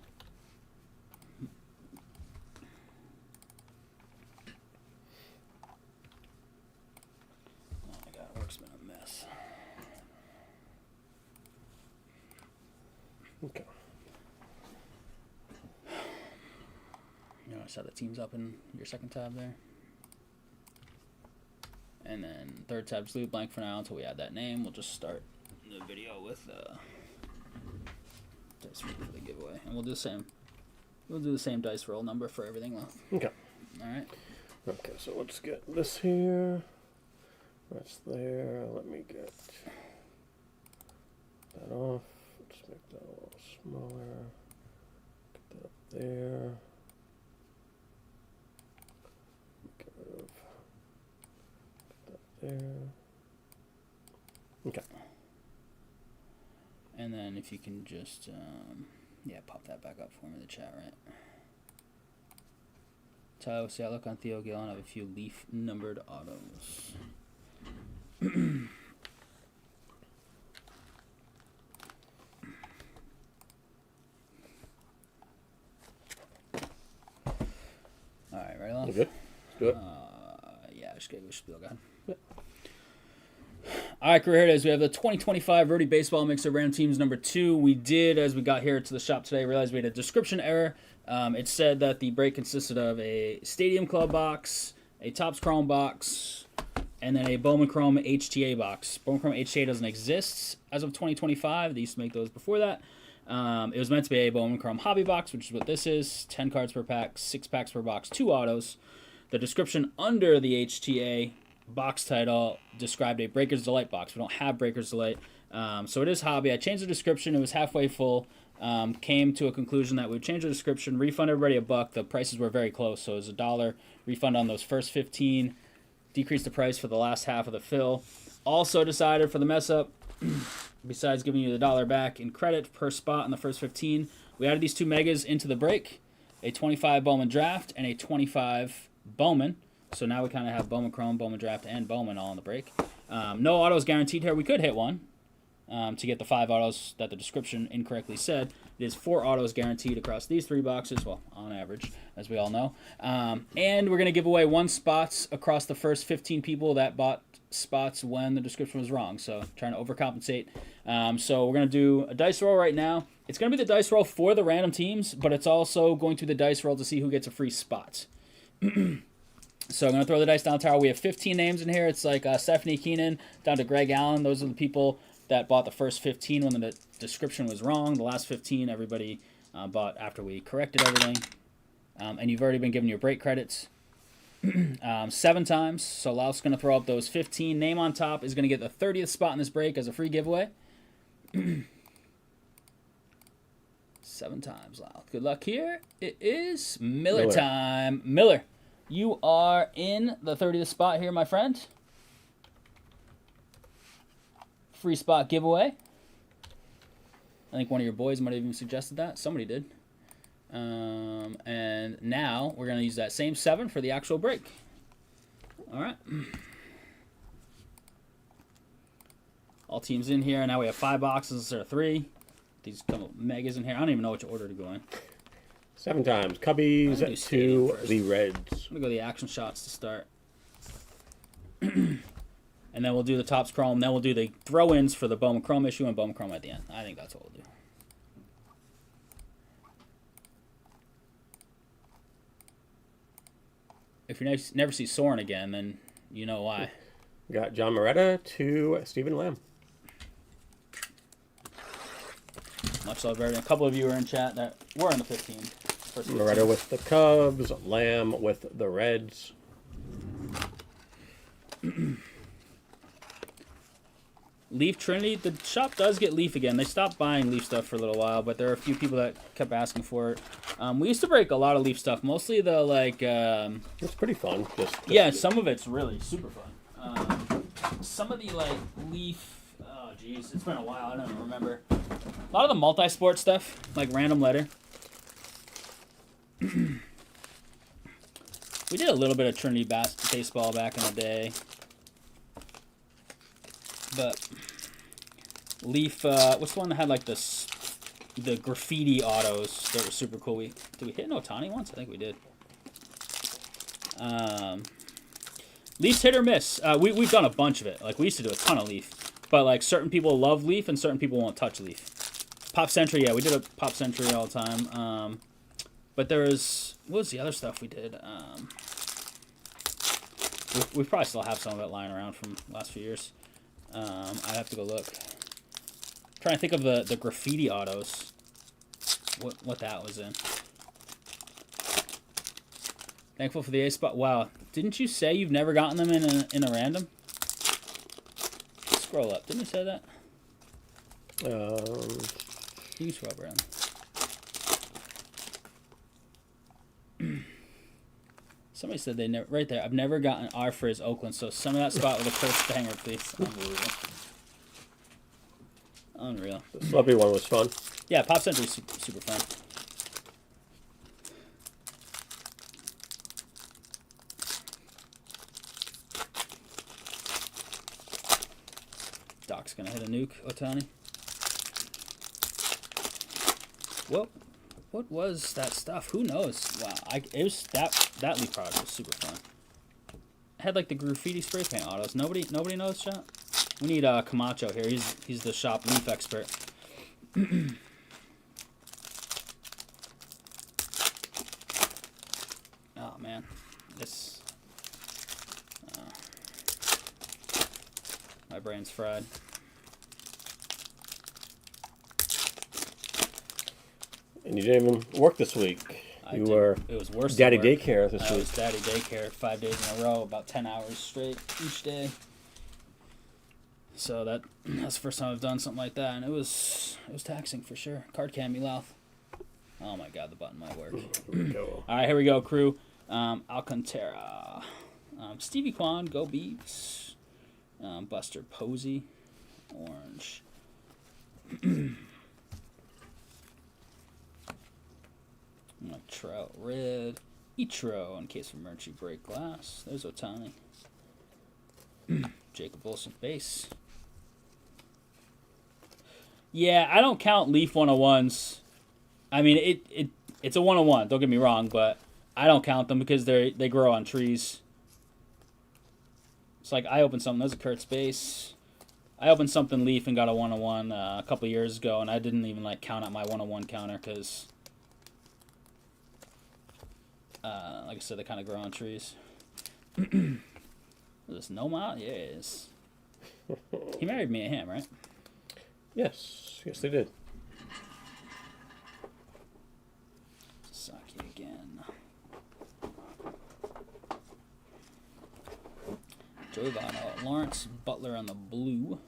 Okay. You want to set the teams up in your second tab there. And then third tab's leave blank for now until we add that name. We'll just start the video with dice roll for the giveaway. And we'll do the same. We'll do the same dice roll number for everything left. Okay. Alright. Okay, so let's get this here. That's there. Let me get that off. Let's make that a little smaller. Get that up there. Get rid of that there. Okay. And then if you can just, pop that back up for me in the chat, right? Tyler, see, I look on Theo Gill and I have a few leaf numbered autos. Alright, ready, Lon? You good? Let's do it. Yeah, just gave you a spiel, guy. Yep. Alright, crew, here it is. We have the 2025 Rhody Baseball Mixer Random Teams number 2. We did, as we got here to the shop today, realize we had a description error. It said that the break consisted of a Stadium Club box, a Topps Chrome box, and then a Bowman Chrome HTA box. Bowman Chrome HTA doesn't exist as of 2025. They used to make those before that. It was meant to be a Bowman Chrome hobby box, which is what this is. 10 cards per pack, 6 packs per box, 2 autos. The description under the HTA box title described a Breaker's Delight box. We don't have Breaker's Delight. So it is hobby. I changed the description. It was halfway full. Came to a conclusion that we would change the description, refund everybody $1. The prices were very close, so it was $1 refund on those first 15. Decrease the price for the last half of the fill. also decided for the mess up, besides giving you the $1 back in credit per spot in the first 15, we added these 2 megas into the break, a 25 Bowman draft and a 25 Bowman. So now we kind of have Bowman Chrome, Bowman draft, and Bowman all in the break. No autos guaranteed here. We could hit one to get the 5 autos that the description incorrectly said. It is 4 autos guaranteed across these 3 boxes, well, on average, as we all know. And we're going to give away 1 spots across the first 15 people that bought spots when the description was wrong. So trying to overcompensate. So we're going to do a dice roll right now. It's going to be the dice roll for the random teams, but it's also going to be the dice roll to see who gets a free spot. So I'm going to throw the dice down the tower. We have 15 names in here. It's like Stephanie Keenan down to Greg Allen. Those are the people that bought the first 15 when the description was wrong. The last 15, everybody bought after we corrected everything. And you've already been given your break credits 7 times. So Lauf's going to throw up those 15. Name on top is going to get the 30th spot in this break as a free giveaway. 7 times, Lauf. Good luck here. It is Miller time. Miller, you are in the 30th spot here, my friend. Free spot giveaway. I think one of your boys might have even suggested that. Somebody did. And now we're going to use that same 7 for the actual break. All right. All teams in here. Now we have 5 boxes instead of 3. These couple megas in here. I don't even know which order to go in. 7 times. Cubbies to the Reds. I'm going to go the action shots to start. And then we'll do the Topps Chrome. Then we'll do the throw-ins for the Bowman Chrome issue and Bowman Chrome at the end. I think that's what we'll do. If you never see Soren again, then you know why. Got John Moretta to Stephen Lamb. Much love, everybody. A couple of you are in chat that were in the 15. Moretta with the Cubs, Lamb with the Reds. Leaf Trinity, the shop does get Leaf again. They stopped buying Leaf stuff for a little while, but there are a few people that kept asking for it. We used to break a lot of Leaf stuff, mostly the like. It's pretty fun. Yeah, some of it's really super fun. Some of the like Leaf. Oh, geez, it's been a while. I don't even remember. A lot of the multi-sport stuff, like Random Letter. We did a little bit of Trinity baseball back in the day. But Leaf, what's the one that had like the graffiti autos that were super cool? Did we hit an Ohtani once? I think we did. Leaf's hit or miss. We've done a bunch of it. Like we used to do a ton of Leaf, but like certain people love Leaf and certain people won't touch Leaf. Pop Century, yeah, we did a Pop Century all the time. But there was, what was the other stuff we did? We probably still have some of it lying around from the last few years. I'd have to go look. I'm trying to think of the graffiti autos. What that was in. Thankful for the A spot. Wow, didn't you say you've never gotten them in a random? Scroll up. Didn't you say that? You can scroll up around. Somebody said they never. Right there. I've never gotten R for his Oakland. So some of that spot with a first banger, please. Unbelievable. Unreal. The Slumpy one was fun. Yeah, Pop Century's super fun. Doc's gonna hit a nuke, Ohtani. Whoa. What was that stuff? Who knows? Wow, it was that Leaf product was super fun. It had like the graffiti spray paint autos. Nobody knows, chat. We need Camacho here. He's the shop Leaf expert. Oh man, this my brain's fried. And you didn't even work this week. It was worse. Daddy daycare this week. It was daddy daycare 5 days in a row, about 10 hours straight each day. So that's the first time I've done something like that, and it was taxing for sure. Card cam me, Lauf. Oh my god, the button might work. All right, here we go, crew. Alcantara, Stevie Kwan, go Beavs. Buster Posey, orange. Trout red. Ichiro in case of emergency break glass. There's Otani. Jacob Wilson base. Yeah, I don't count Leaf 101s. I mean, it's a 101, don't get me wrong, but I don't count them because they grow on trees. It's like I opened something. There's a Kurtz base. I opened something Leaf and got a 101 a couple years ago, and I didn't even like count out my 101 counter because, like I said, they kind of grow on trees. Is this Nomad? Yes. He married Mia Hamm, right? Yes, they did. Saki again. Joey Votto. Lawrence Butler on the blue.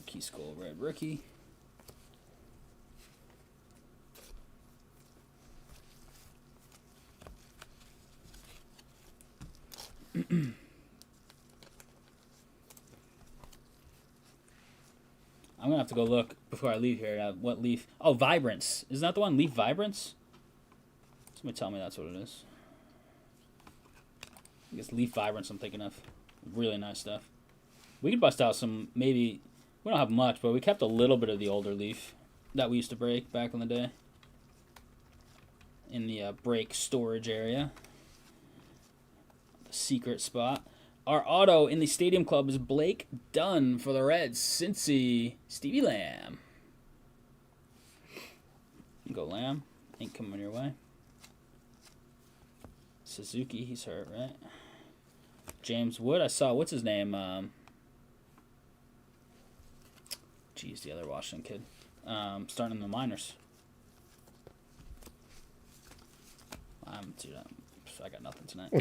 Key Skull red rookie. I'm gonna have to go look before I leave here at what Leaf. Oh, Vibrance. Isn't that the one? Leaf Vibrance? Somebody tell me that's what it is. I guess Leaf Vibrance I'm thinking of. Really nice stuff. We could bust out some, maybe, we don't have much, but we kept a little bit of the older Leaf that we used to break back in the day. In the break storage area. The secret spot. Our auto in the Stadium Club is Blake Dunn for the Reds. Cincy, Stevie Lamb. Go Lamb. Ain't coming your way. Suzuki, he's hurt, right? James Wood, I saw, what's his name? Geez, the other Washington kid. Starting in the minors. I got nothing tonight.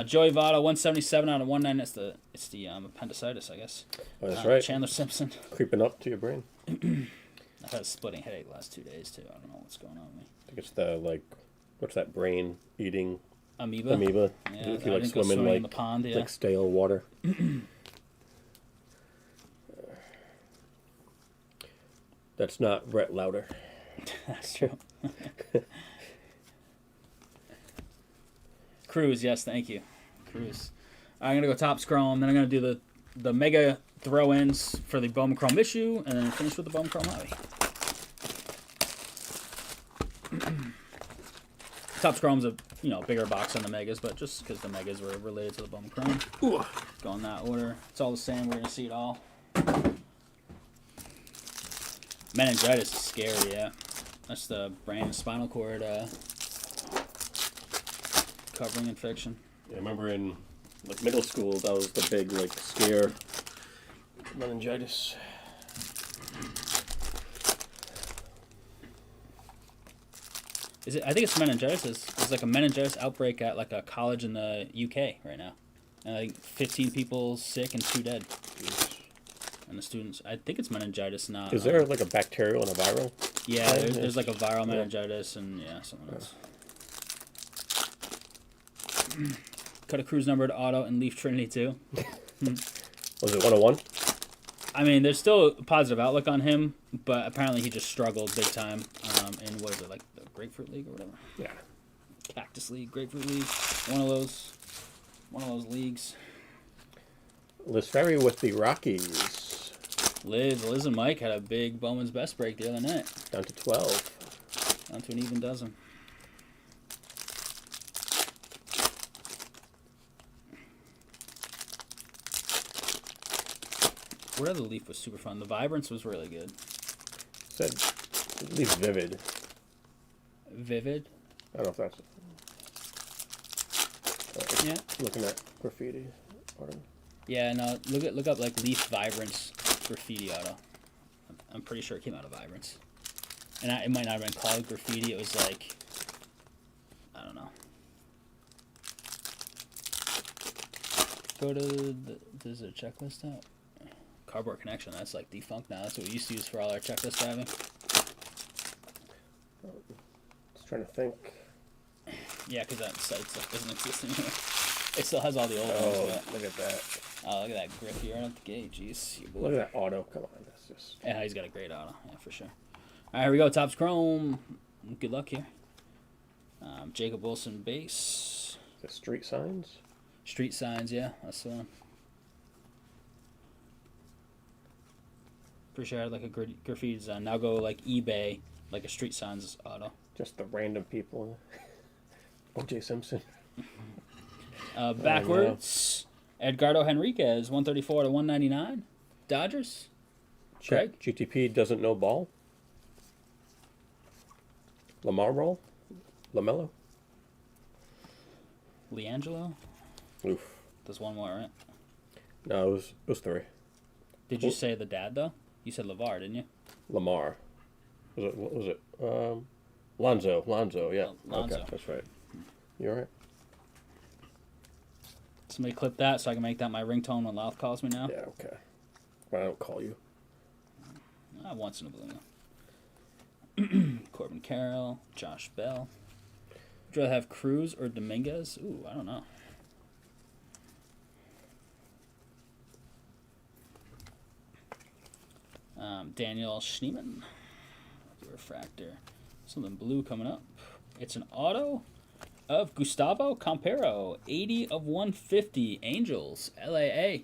Joey Votto, 177 out of 190. It's the appendicitis, I guess. Oh, that's right. Chandler Simpson. Creeping up to your brain. I've had a splitting headache the last 2 days, too. I don't know what's going on with me. I think it's the, what's that brain eating? Amoeba. Yeah, if you I like didn't go swimming in the pond, yeah. like stale water. That's not Brett Lauder. That's true. Cruz, yes, thank you. Cruz. I'm going to go Topps Chrome, then I'm going to do the mega throw-ins for the Bowman Chrome issue, and then finish with the Bowman Chrome hobby. Topps Chrome's a bigger box than the megas, but just because the megas were related to the Bowman Chrome. Ooh. Go in that order. It's all the same. We're going to see it all. Meningitis is scary, yeah. That's the brain and spinal cord covering infection. Yeah, I remember in middle school that was the big scare. Meningitis. I think it's meningitis. It's like a meningitis outbreak at a college in the UK right now, and 15 people sick and 2 dead. And the students, I think it's meningitis, not. Is there a bacterial and a viral? Yeah, there's a viral meningitis and something else. Cut a Cruz numbered auto and Leaf Trinity too. Was it 101? I mean, there's still a positive outlook on him, but apparently he just struggled big time in what is it, the Grapefruit League or whatever? Yeah. Cactus League, Grapefruit League, one of those leagues. Liz Ferry with the Rockies. Liz and Mike had a big Bowman's Best break the other night. Down to 12. Down to an even dozen. Where the Leaf was super fun. The Vibrance was really good. Said at least vivid. Vivid? I don't know if that's yeah. Looking at graffiti. Yeah, no, look up Leaf Vibrance graffiti auto. I'm pretty sure it came out of Vibrance. And it might not have been called graffiti, it was I don't know. Go to there's a checklist out. Cardboard Connection, that's defunct now. That's what we used to use for all our checklist having. Trying to think. Yeah, because that site stuff doesn't exist anymore. It still has all the old Oh, ones, but look at that. oh, look at that Griffey right at the gate. Jeez. Look at that auto. Come on. That's just... Yeah, he's got a great auto. Yeah, for sure. All right, here we go. Topps Chrome. Good luck here. Jacob Wilson base. The street signs? Street signs, yeah. That's the one. Pretty sure I had like a graffiti design. Now go like eBay, like a street signs auto. Just the random people. O.J. Simpson. Backwards. Edgardo Henriquez, 134 to 199. Dodgers. Check. Greg? GTP doesn't know ball. Lamar roll. LaMelo. LiAngelo. Oof. There's one more, right? No, it was 3. Did you say the dad though? You said LeVar, didn't you? Lamar. What was it? Lonzo, yeah. Lonzo. Okay, that's right. You all right? Somebody clip that so I can make that my ringtone when Louth calls me now. Yeah, okay. But I don't call you. Once in a blue moon. Corbin Carroll, Josh Bell. Would you rather have Cruz or Dominguez? Ooh, I don't know. Daniel Schneemann. Refractor. Something blue coming up. It's an auto of Gustavo Campero. 80 of 150. Angels. LAA.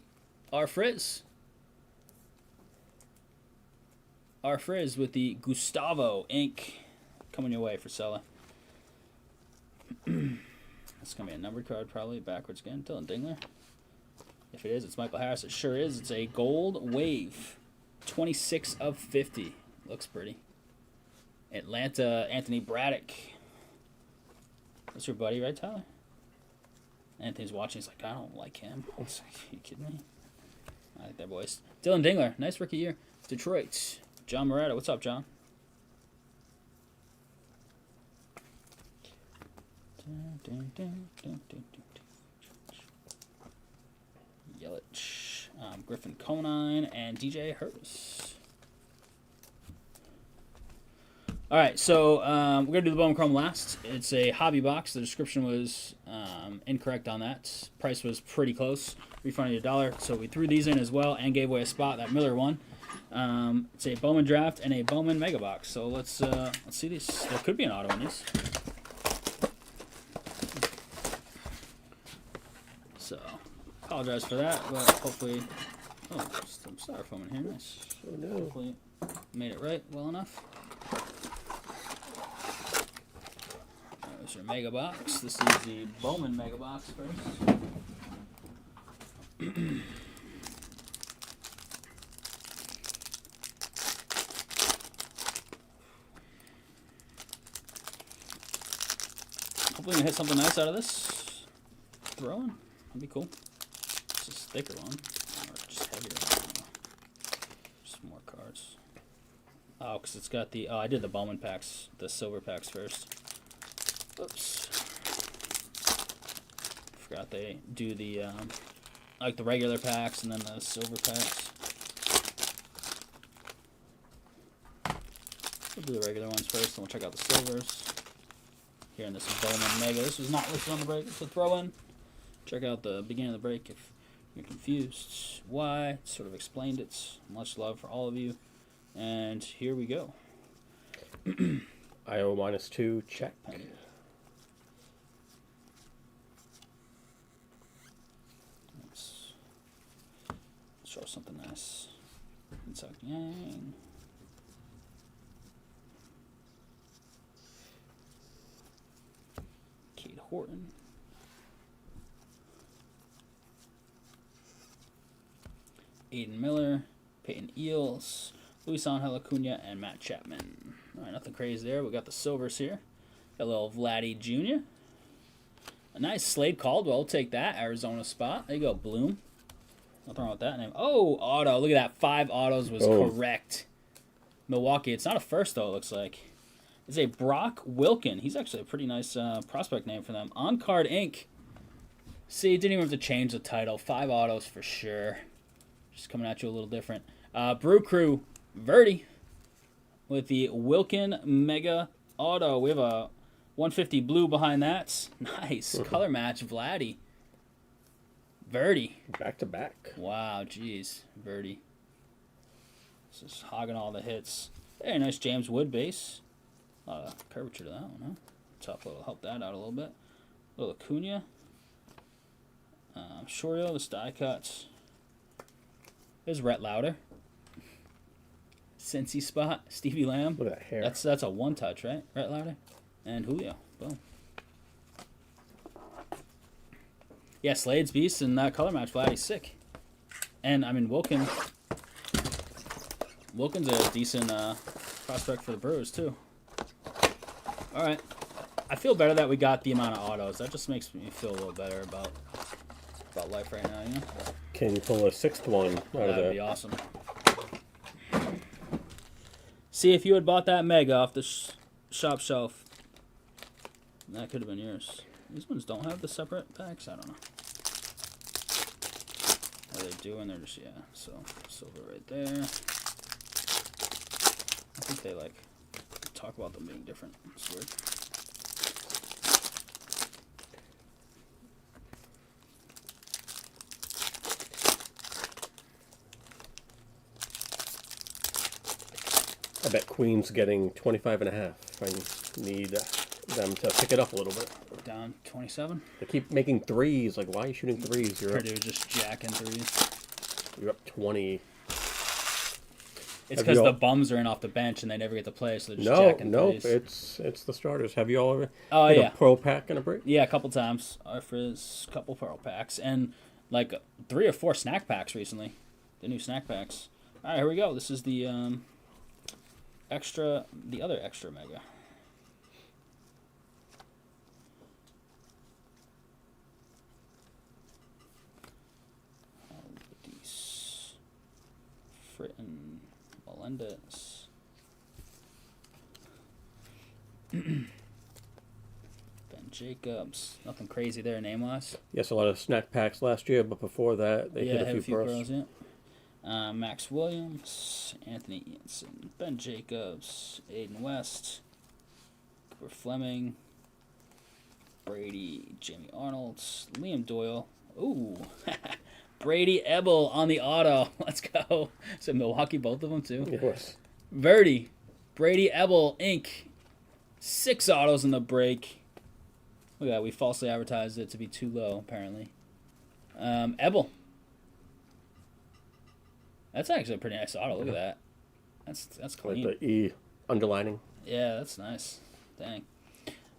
R. Frizz. R. Frizz with the Gustavo ink coming your way for Sella. It's going to be a numbered card probably. Backwards again. Dylan Dingler. If it is, it's Michael Harris. It sure is. It's a gold wave. 26 of 50. Looks pretty. Atlanta, Anthony Braddock. That's your buddy, right, Tyler? Anthony's watching. He's like, I don't like him. I was like, are you kidding me? I like that voice. Dylan Dingler. Nice rookie year. Detroit. John Moretta. What's up, John? Yelich. Griffin Conine and DJ Hurts. All right, so we're going to do the Bowman Chrome last. It's a hobby box. The description was incorrect on that. Price was pretty close. Refunded $1. So we threw these in as well and gave away a spot, that Miller one. It's a Bowman draft and a Bowman mega box. So let's see these. There could be an auto in these. So apologize for that, but hopefully... Oh, some styrofoam in here. Nice. Oh, no. Hopefully made it right well enough. There's your mega box. This is the Bowman mega box first. Hopefully we can hit something nice out of this. Throwing. That'd be cool. It's a thicker one. Or just heavier. Just more cards. Oh, because it's got the... Oh, I did the Bowman packs. The silver packs first. Oops. Forgot they do the... like the regular packs and then the silver packs. We'll do the regular ones first, and we'll check out the silvers. Here in this Bowman Mega. This was not listed on the break. It's a throw-in. Check out the beginning of the break if you're confused why. Sort of explained it. Much love for all of you. And here we go. IO -2, check. Let's show something nice. Inside Yang. Cade Horton. Aiden Miller. Peyton Eels. Luis Angel Acuna and Matt Chapman. All right, nothing crazy there. We got the silvers here. Got a little Vladdy Jr. A nice Slade Caldwell. We'll take that. Arizona spot. There you go, Bloom. Nothing wrong with that name. Oh, auto. Look at that. 5 autos was correct. Milwaukee. It's not a first, though, it looks like. It's a Brock Wilken. He's actually a pretty nice prospect name for them. On Card Inc. See, didn't even have to change the title. 5 autos for sure. Just coming at you a little different. Brew Crew. Rhody with the Wilken Mega Auto. We have a 150 blue behind that. Nice. Color match, Vladdy. Rhody. Back to back. Wow, jeez. Rhody. Just hogging all the hits. Very nice James Wood base. A lot of curvature to that one, huh? Tough little, help that out a little bit. Little Acuna. Shorio, the die cuts. There's Rhett Lauder. Cincy spot. Stevie Lamb. Look at that hair. That's a one touch, right? Rhett Lauder. And Julio. Boom. Yeah, Slade's beast and that color match Vladdy's sick. And I mean Wilkins a decent prospect for the Brewers too. Alright. I feel better that we got the amount of autos. That just makes me feel a little better about life right now, you know? Can you pull a sixth one out of there? That would be awesome. See, if you had bought that Mega off the shop shelf, that could have been yours. These ones don't have the separate packs? I don't know. Or they do, and they're just, yeah. So, silver right there. I think they, like, talk about them being different. It's weird. I bet Queen's getting 25.5. I need them to pick it up a little bit. Down 27. They keep making threes. Like, why are you shooting threes? You're Purdue just jacking threes. You're up 20. It's because the bums are in off the bench and they never get to play, so they're just jacking No, threes. it's the starters. Have you all ever hit a pro pack in a break? Yeah, a couple times. Our frizz, couple pro packs, and like 3 or 4 snack packs recently. The new snack packs. All right, here we go. This is the other extra mega. Fritton, Melendez. Ben Jacobs. Nothing crazy there name-wise. Yes, a lot of snack packs last year, but before that, they hit a few pros. Yeah. Max Williams, Anthony Ianson, Ben Jacobs, Aiden West, Cooper Fleming, Brady, Jamie Arnold, Liam Doyle. Ooh, Brady Ebel on the auto. Let's go. So Milwaukee, both of them too. Yes. Rhody, Brady Ebel, Inc. 6 autos in the break. Look at that. We falsely advertised it to be too low, apparently. Ebel. That's actually a pretty nice auto. Look at that. That's clean. Like the E underlining. Yeah, that's nice. Dang.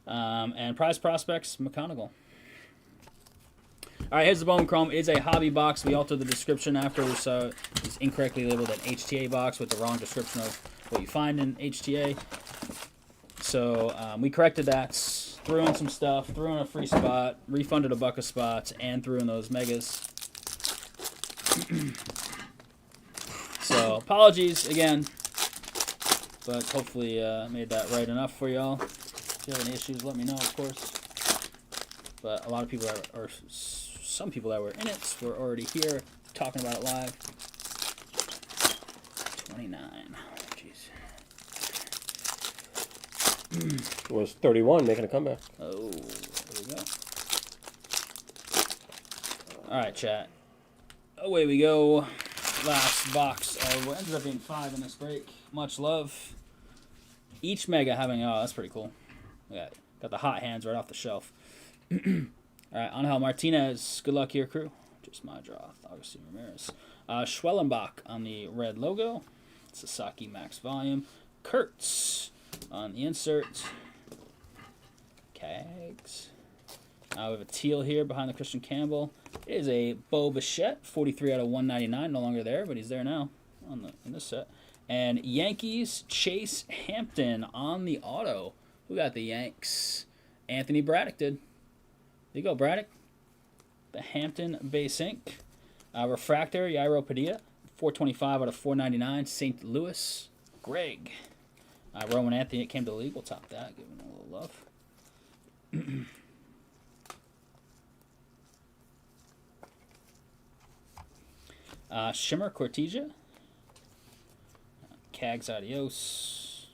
And prize prospects, McConaughey. All right, here's the Bowman Chrome. It is a hobby box. We altered the description after we saw it's incorrectly labeled an HTA box with the wrong description of what you find in HTA. So we corrected that, threw in some stuff, threw in a free spot, refunded a buck of spots, and threw in those megas. So apologies again, but hopefully made that right enough for y'all. If you have any issues, let me know, of course. But a lot of people or some people that were in it were already here talking about it live. 29. Jeez. It was 31 making a comeback. Oh, there we go. All right, chat. Away we go. Last box of what ended up being 5 in this break. Much love. Each mega having, oh, that's pretty cool. Yeah, got the hot hands right off the shelf. All right, Angel Martinez. Good luck here, crew. Just my draw. Augustine Ramirez. Schwellenbach on the red logo. Sasaki Max Volume. Kurtz on the insert. Cags. We have a teal here behind the Christian Campbell. It is a Bo Bichette, 43 out of 199. No longer there, but he's there now in this set. And Yankees Chase Hampton on the auto. Who got the Yanks? Anthony Braddock did. There you go, Braddock. The Hampton Base Ink. Refractor, Yairo Padilla, 425 out of 499. St. Louis. Greg. Roman Anthony, it came to the league. We'll top that. Give him a little love. Shimmer Cortesia. Cags Adios.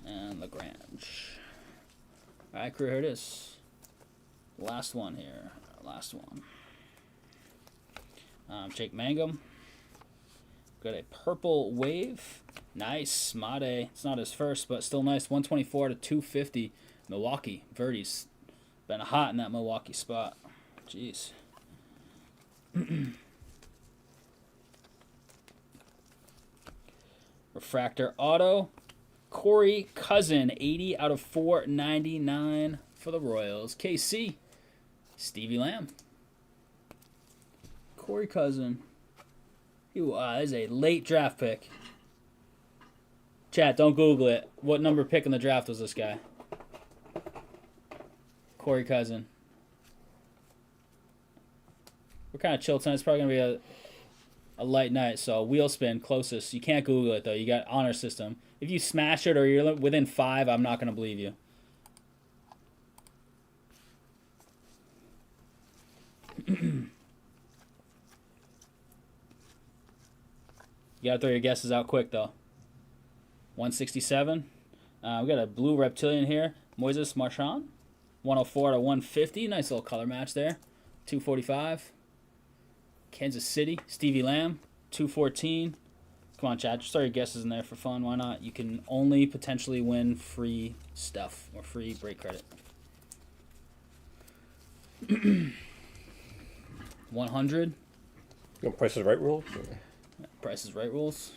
And Lagrange. All right, crew, here it is. Last one here. Last one. Jake Mangum. Got a purple wave. Nice. Made. It's not his first, but still nice. 124 to 250. Milwaukee. Verdi's been hot in that Milwaukee spot. Jeez. Refractor auto. Corey Cousin. 80 out of 499 for the Royals. KC. Stevie Lamb. Corey Cousin. He is a late draft pick. Chat, don't Google it. What number pick in the draft was this guy? Corey Cousin. We're kind of chill tonight. It's probably going to be a light night, so wheel spin closest. You can't Google it, though. You got honor system. If you smash it or you're within 5, I'm not going to believe you. You got to throw your guesses out quick, though. 167. We got a blue reptilian here. Moises Marchand. 104 to 150. Nice little color match there. 245. Kansas City. Stevie Lamb. 214. Come on, Chad. Just throw your guesses in there for fun. Why not? You can only potentially win free stuff or free break credit. 100. You got Price is Right rules? Price is Right rules.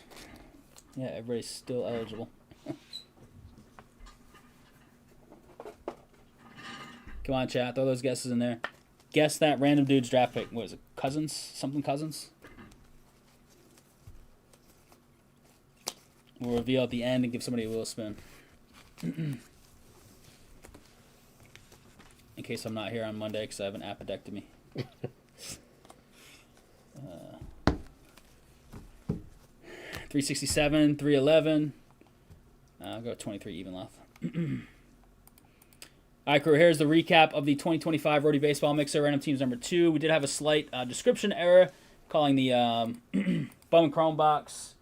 Yeah, everybody's still eligible. Come on, chat. Throw those guesses in there. Guess that random dude's draft pick. What is it? Cousins? Something Cousins? We'll reveal at the end and give somebody a wheel spin. In case I'm not here on Monday because I have an appendectomy. 367, 311. I'll go 23 even left. All right, crew, here's the recap of the 2025 Rhody Baseball Mixer, Random Teams number 2. We did have a slight description error, calling the Bowman Chrome box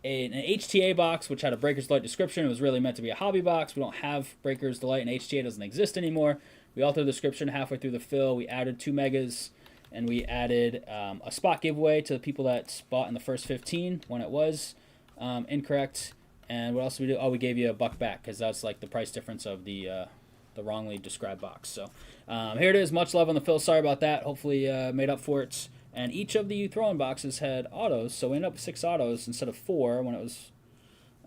an HTA box, which had a Breakers Delight description. It was really meant to be a hobby box. We don't have Breakers Delight, and HTA doesn't exist anymore. We altered the description halfway through the fill. We added 2 megas, and we added a spot giveaway to the people that bought in the first 15 when it was incorrect. And what else did we do? Oh, we gave you $1 back because that's like the price difference of the wrongly described box. So here it is. Much love on the fill. Sorry about that. Hopefully made up for it. And each of the throw-in boxes had autos, so we ended up with 6 autos instead of 4 when it was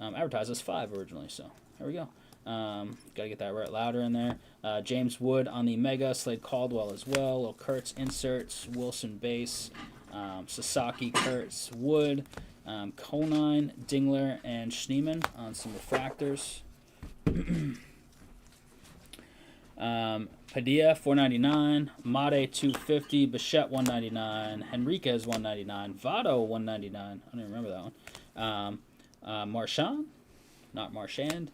advertised as 5 originally. So here we go. Got to get that right louder in there. James Wood on the Mega, Slade Caldwell as well. Little Kurtz inserts, Wilson base, Sasaki, Kurtz, Wood, Conine, Dingler, and Schneemann on some refractors. Padilla 499, Made 250, Bichette 199, Henriquez 199, Votto 199. I don't even remember that one. Marchand, not Marchand.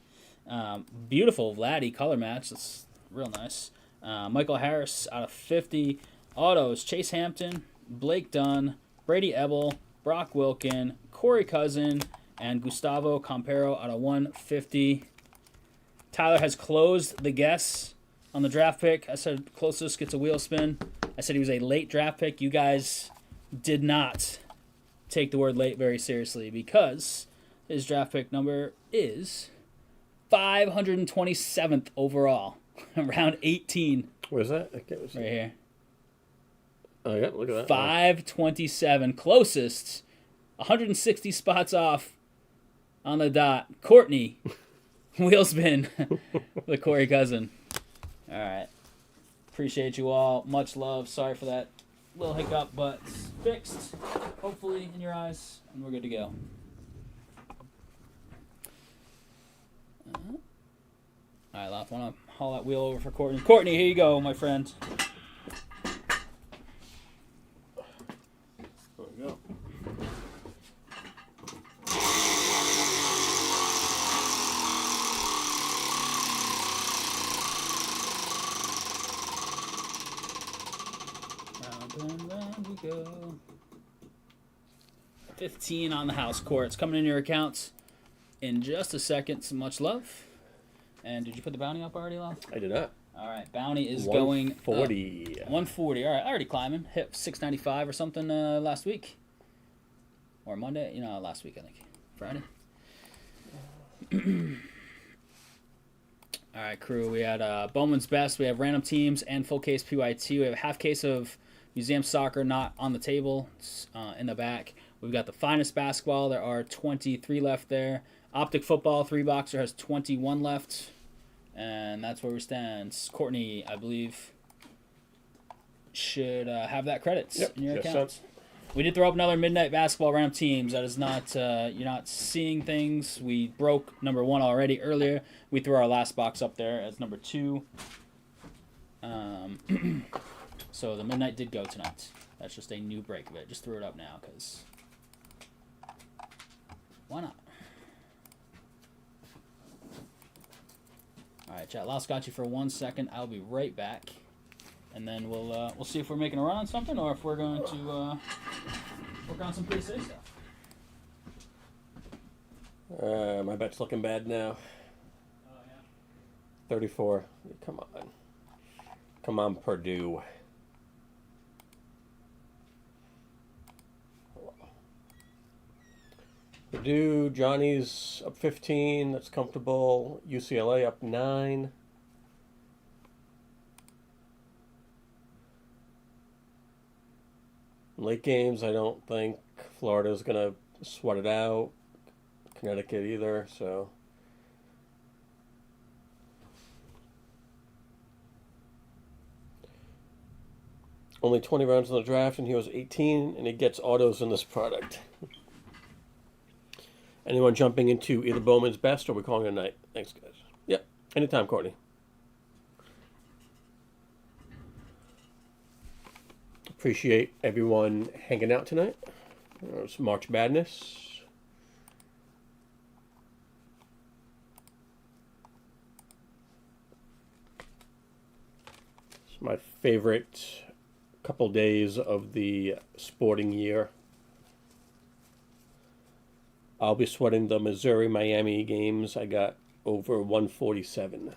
Beautiful Vladdy color match. That's real nice. Michael Harris out of 50. Autos: Chase Hampton, Blake Dunn, Brady Ebel, Brock Wilkin, Corey Cousin, and Gustavo Campero out of 150. Tyler has closed the guess on the draft pick. I said closest gets a wheel spin. I said he was a late draft pick. You guys did not take the word late very seriously because his draft pick number is 527th overall. Round 18. Where's that? Right here. Oh, yeah, look at that. 527. Closest. 160 spots off on the dot. Courtney. Wheel spin with Corey Cousin. All right. Appreciate you all. Much love. Sorry for that little hiccup, but it's fixed, hopefully, in your eyes, and we're good to go. All right, Loth, want to haul that wheel over for Courtney. Courtney, here you go, my friend. There we go. Round we go. 15 on the house court. It's coming in your accounts in just a second. So much love. And did you put the bounty up already, Lal? I did not. All right, bounty is going 140. 140. All right, already climbing. Hit 695 or something last week. Or Monday. Last week, I think. Friday. All right, crew. We had Bowman's Best. We have random teams and full case PYT. We have a half case of Museum Soccer not on the table. It's in the back. We've got the Finest Basketball. There are 23 left there. Optic Football 3-boxer has 21 left. And that's where we stand. Courtney, I believe, should have that credits in your account. We did throw up another Midnight Basketball random teams. That is not, you're not seeing things. We broke number 1 already earlier. We threw our last box up there as number 2. So the Midnight did go tonight. That's just a new break of it. Just threw it up now because why not? All right, chat. Lost got you for 1 second. I'll be right back, and then we'll see if we're making a run on something or if we're going to work on some pretty safe stuff. My bet's looking bad now. Oh yeah. 34. Come on, Purdue. Purdue, Johnny's up 15. That's comfortable. UCLA up 9. Late games, I don't think Florida's going to sweat it out. Connecticut either, so. Only 20 rounds in the draft, and he was 18, and he gets autos in this product. Anyone jumping into either Bowman's Best, or are we calling it a night? Thanks, guys. Yep, anytime, Courtney. Appreciate everyone hanging out tonight. It's March Madness. It's my favorite couple days of the sporting year. I'll be sweating the Missouri-Miami games. I got over 147.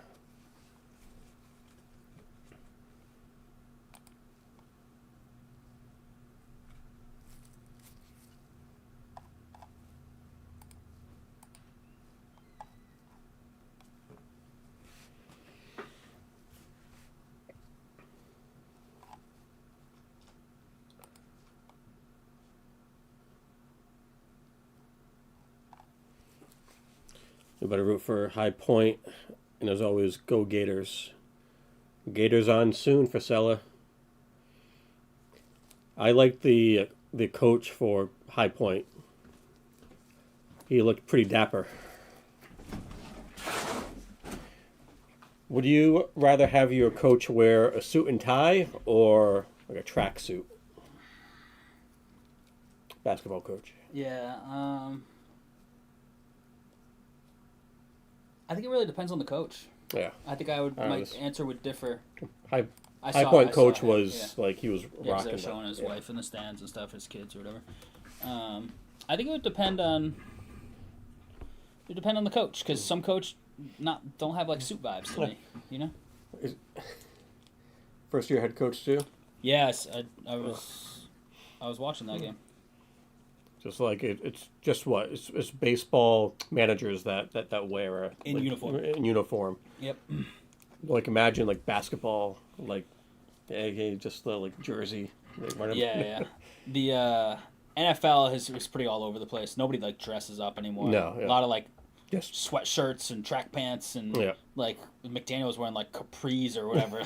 We better root for High Point, and as always, go Gators. Gators on soon for Sella. I like the coach for High Point. He looked pretty dapper. Would you rather have your coach wear a suit and tie or like a track suit? Basketball coach. Yeah. I think it really depends on the coach. Yeah. I think my answer would differ. High Point coach was like he was rocking. Yeah, showing his wife in the stands and stuff, his kids or whatever. I think it would depend on. It depend on the coach because some coach don't have like suit vibes to me. You know. First year head coach too. Yes, I was watching that game. Just like it's just what it's baseball managers that wear in uniform. In uniform. Yep. Like imagine like basketball, like just the like jersey. Yeah. The NFL is pretty all over the place. Nobody like dresses up anymore. No. Yeah. A lot of like just sweatshirts and track pants and like McDaniel was wearing like capris or whatever.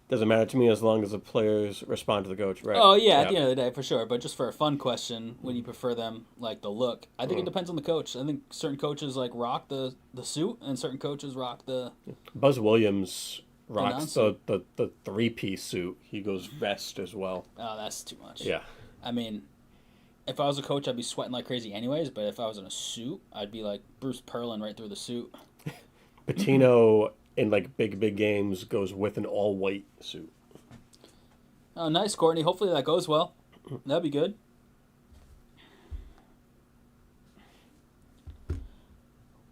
Doesn't matter to me as long as the players respond to the coach, right? Oh, yeah, at the end of the day, for sure. But just for a fun question, when you prefer them, like, the look, I think it depends on the coach. I think certain coaches, like, rock the suit, and certain coaches rock the... Buzz Williams rocks the three-piece suit. He goes vest as well. Oh, that's too much. Yeah. I mean, if I was a coach, I'd be sweating like crazy anyways, but if I was in a suit, I'd be, like, Bruce Perlin right through the suit. Patino... in like big games goes with an all-white suit. Oh, nice, Courtney. Hopefully that goes well. That'd be good.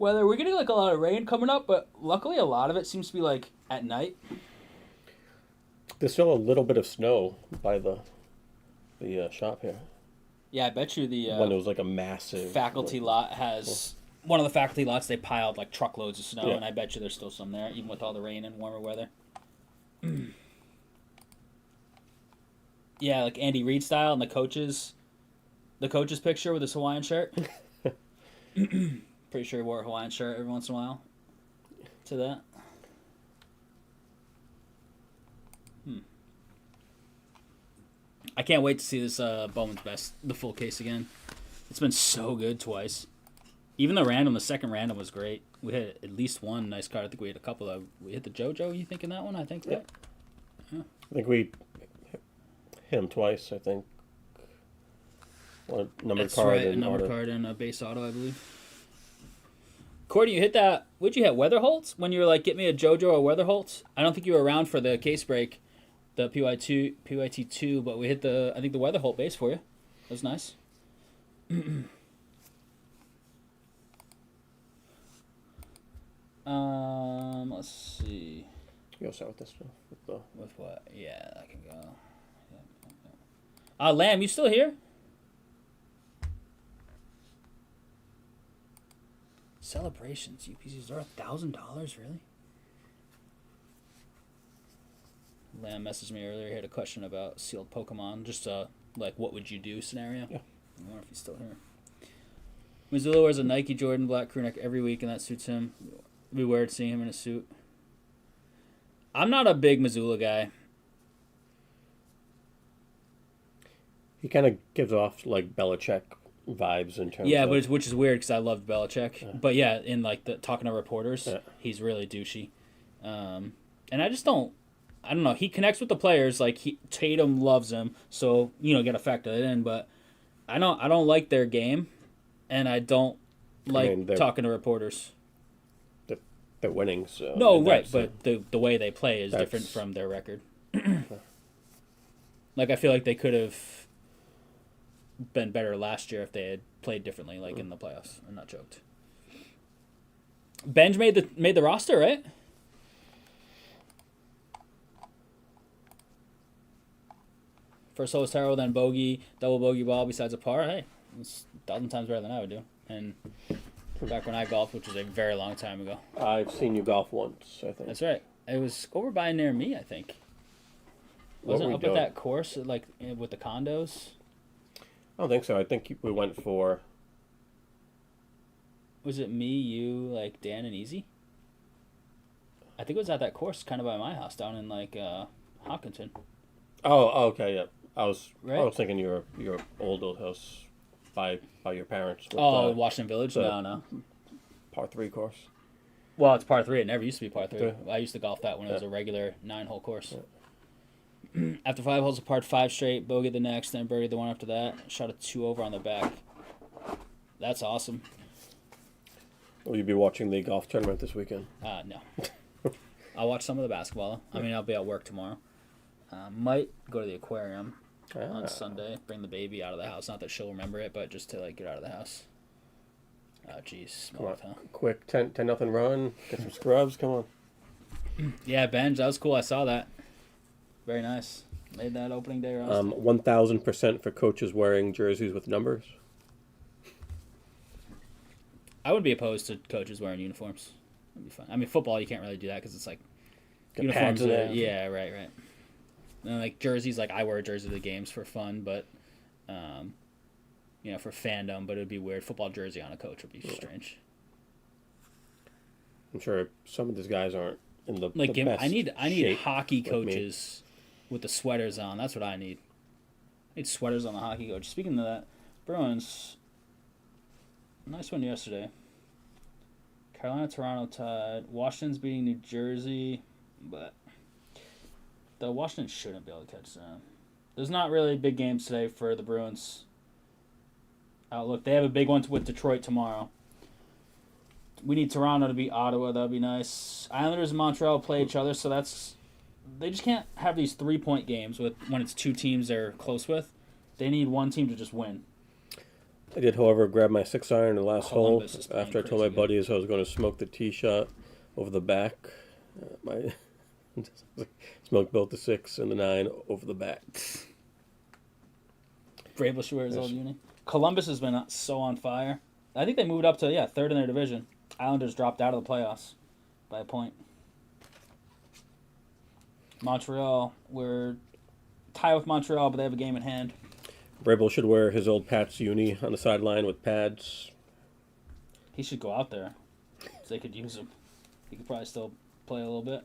weather. We're getting like a lot of rain coming up, but luckily a lot of it seems to be like at night. There's still a little bit of snow by the shop here. Yeah, I bet you the When it was like a massive faculty lot has one of the faculty lots. They piled like truckloads of snow, Yeah. and I bet you there's still some there, even with all the rain and warmer weather. Yeah, like Andy Reid style, and the coach's picture with his Hawaiian shirt. Pretty sure he wore a Hawaiian shirt every once in a while. To that. I can't wait to see this Bowman's Best, the full case again. It's been so good twice. Even the second random was great. We had at least one nice card. I think we had a couple of. We hit the JoJo, you think, in that one? I think, right? Yeah. I think we hit him twice, I think. One numbered That's card right, a and numbered auto. card and a base auto, I believe. Cordy, you hit that. What'd you hit, Weatherholtz? When you were like, get me a JoJo or Weatherholtz? I don't think you were around for the case break, the PYT2, but we hit the Weatherholt base for you. That was nice. Let's see. You go start with this one. With what? Yeah, I can go. Lamb, you still here? Celebrations, UPCs are $1,000, really? Lamb messaged me earlier. He had a question about sealed Pokemon. Just like, what would you do scenario? Yeah. I wonder if he's still here. Missoula wears a Nike Jordan black crewneck every week, and that suits him. It'd be weird seeing him in a suit. I'm not a big Missoula guy. He kind of gives off like Belichick vibes in terms of... which is weird because I loved Belichick. Yeah. But yeah, in like the talking to reporters, he's really douchey. And I just don't know. He connects with the players. Like Tatum loves him, so get to factor that in. But I don't like their game, and I don't like talking to reporters. They're winning, so... No, right, but the way they play is different from their record. Like, I feel like they could have been better last year if they had played differently, like in the playoffs. I'm not choked. Benj made the roster, right? First hole was terrible, then bogey, double bogey ball besides a par. Hey, it's 1,000 times better than I would do. And back when I golfed, which was a very long time ago. I've seen you golf once, I think. That's right. It was over by near me, I think. Wasn't it up at that course, like with the condos? I don't think so. I think we went for... Was it me, you, like Dan, and Easy? I think it was at that course, kind of by my house, down in like Hopkinton. Oh, okay, yeah. I was thinking your old house by your parents. With, Washington Village? No. Par 3 course. Well, it's par 3. It never used to be par 3. Yeah. I used to golf that when it was a regular 9-hole course. Yeah. After 5 holes, I parred 5 straight, bogeyed the next, then birdied the one after that. Shot a 2 over on the back. That's awesome. Will you be watching the golf tournament this weekend? No. I'll watch some of the basketball. I mean, I'll be at work tomorrow. Might go to the aquarium on Sunday. Bring the baby out of the house. Not that she'll remember it, but just to like get out of the house. Oh, jeez. Come on. Quick 10-0 run. Get some scrubs. Come on. Yeah, Benj, that was cool. I saw that. Very nice. Made that opening day roster. 1,000% for coaches wearing jerseys with numbers. I would be opposed to coaches wearing uniforms. That'd be fun. I mean, football, you can't really do that because it's like uniforms. Yeah, right. And like jerseys, like I wear a jersey to the games for fun, but for fandom. But it'd be weird. Football jersey on a coach would be strange. I'm sure some of these guys aren't in the best I need hockey like coaches with the sweaters on. That's what I need. I need sweaters on the hockey coach. Speaking of that, Bruins. Nice one yesterday. Carolina, Toronto tied. Washington's beating New Jersey, but the Washington shouldn't be able to catch them. There's not really big games today for the Bruins. Outlook. They have a big one with Detroit tomorrow. We need Toronto to beat Ottawa. That would be nice. Islanders and Montreal play each other, so they just can't have these 3-point games when it's two teams they're close with. They need one team to just win. I did, however, grab my 6-iron in the last Columbus is hole playing after I told my crazy good. buddies I was going to smoke the tee shot over the back. My smoked both the 6 and the 9 over the back. Vrabel should wear his Yes. old uni. Columbus has been so on fire. I think they moved up to third in their division. Islanders dropped out of the playoffs by a point. Montreal, we're tied with Montreal, but they have a game in hand. Vrabel should wear his old Pats uni on the sideline with pads. He should go out there, so they could use him. He could probably still play a little bit.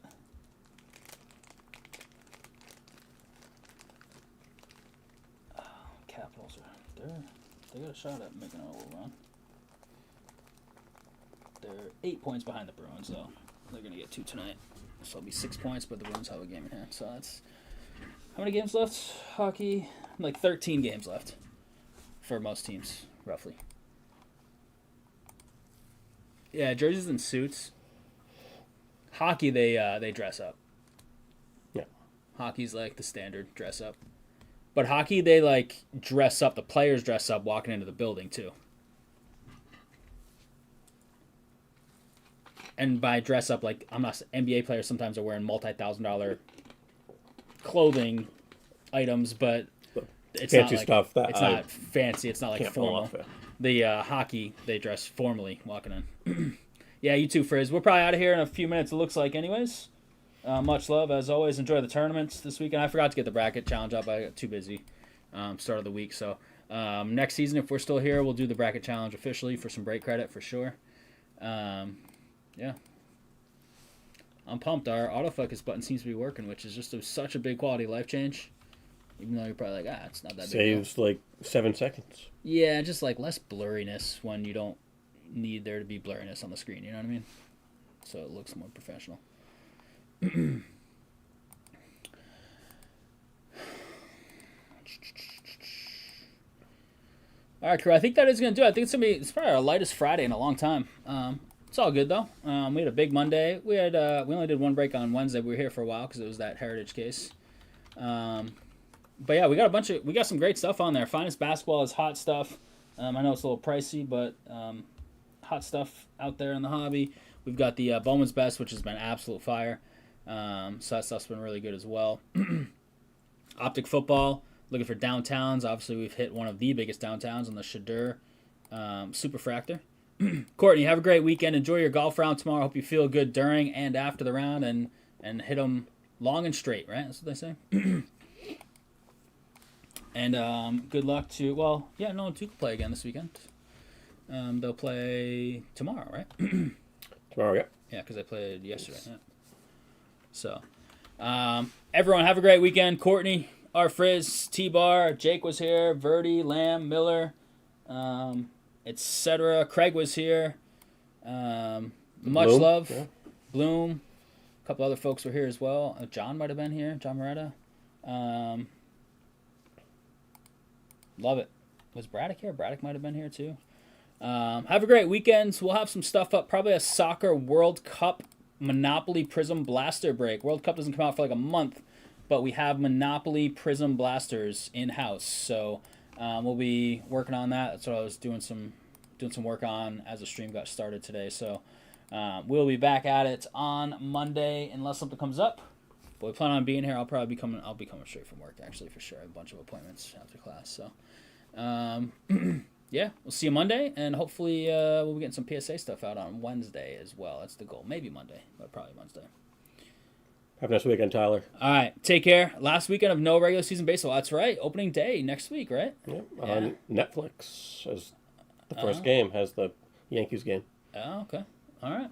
Capitals they got a shot at making a little run. They're 8 points behind the Bruins, though. They're gonna get 2 tonight, so it'll be 6 points. But the Bruins have a game in hand, so that's how many games left? Hockey, like 13 games left for most teams, roughly. Yeah, jerseys and suits. Hockey, they dress up. Yeah. Hockey's like the standard dress up. But hockey, they like dress up. The players dress up walking into the building too. And by dress up, like I'm not NBA players sometimes are wearing multi-$1,000 clothing items, but it's fancy not like, stuff that it's not fancy. It's not like can't pull formal. off it. The hockey, they dress formally walking in. Yeah, you too, Frizz. We're probably out of here in a few minutes, it looks like, anyways. Much love, as always. Enjoy the tournaments this weekend. I forgot to get the bracket challenge up. I got too busy start of the week. So next season, if we're still here, we'll do the bracket challenge officially for some break credit for sure. Yeah. I'm pumped. Our autofocus button seems to be working, which is just such a big quality of life change. Even though you're probably like, it's not that big. Saves like 7 seconds. Yeah, just like less blurriness when you don't need there to be blurriness on the screen. You know what I mean? So it looks more professional. All right, crew. I think that is going to do it. I think it's probably our lightest Friday in a long time. It's all good though. We had a big Monday. We only did one break on Wednesday. We were here for a while because it was that Heritage case. But yeah, we got some great stuff on there. Finest Basketball is hot stuff. I know it's a little pricey, but hot stuff out there in the hobby. We've got the Bowman's Best, which has been absolute fire. So that stuff's been really good as well. Optic Football, looking for downtowns. Obviously, we've hit one of the biggest downtowns on the Shadur Superfractor. Courtney, have a great weekend. Enjoy your golf round tomorrow. Hope you feel good during and after the round and hit them long and straight, right? That's what they say. And good luck to, no, two can play again this weekend. They'll play tomorrow, right? Tomorrow, yeah. Yeah, because they played yesterday. Yeah. So, everyone have a great weekend. Courtney, our Frizz, T-Bar, Jake was here, Rhody, Lamb, Miller, etc. Craig was here. Much Bloom, love. yeah. Bloom. A couple other folks were here as well. John might have been here. John Moretta. Love it. Was Braddock here? Braddock might have been here too. Have a great weekend. We'll have some stuff up. Probably a soccer World Cup Monopoly Prism Blaster break. World Cup doesn't come out for like a month, but we have Monopoly Prism Blasters in-house. So we'll be working on that. That's what I was doing some work on as the stream got started today. So we'll be back at it on Monday unless something comes up. But we plan on being here. I'll be coming straight from work actually for sure. I have a bunch of appointments after class. So yeah, we'll see you Monday, and hopefully we'll be getting some PSA stuff out on Wednesday as well. That's the goal. Maybe Monday, but probably Wednesday. Have a nice weekend, Tyler. All right, take care. Last weekend of no regular season baseball. That's right. Opening day next week, right? Yeah, on Netflix as the first game has the Yankees game. Oh, okay. All right.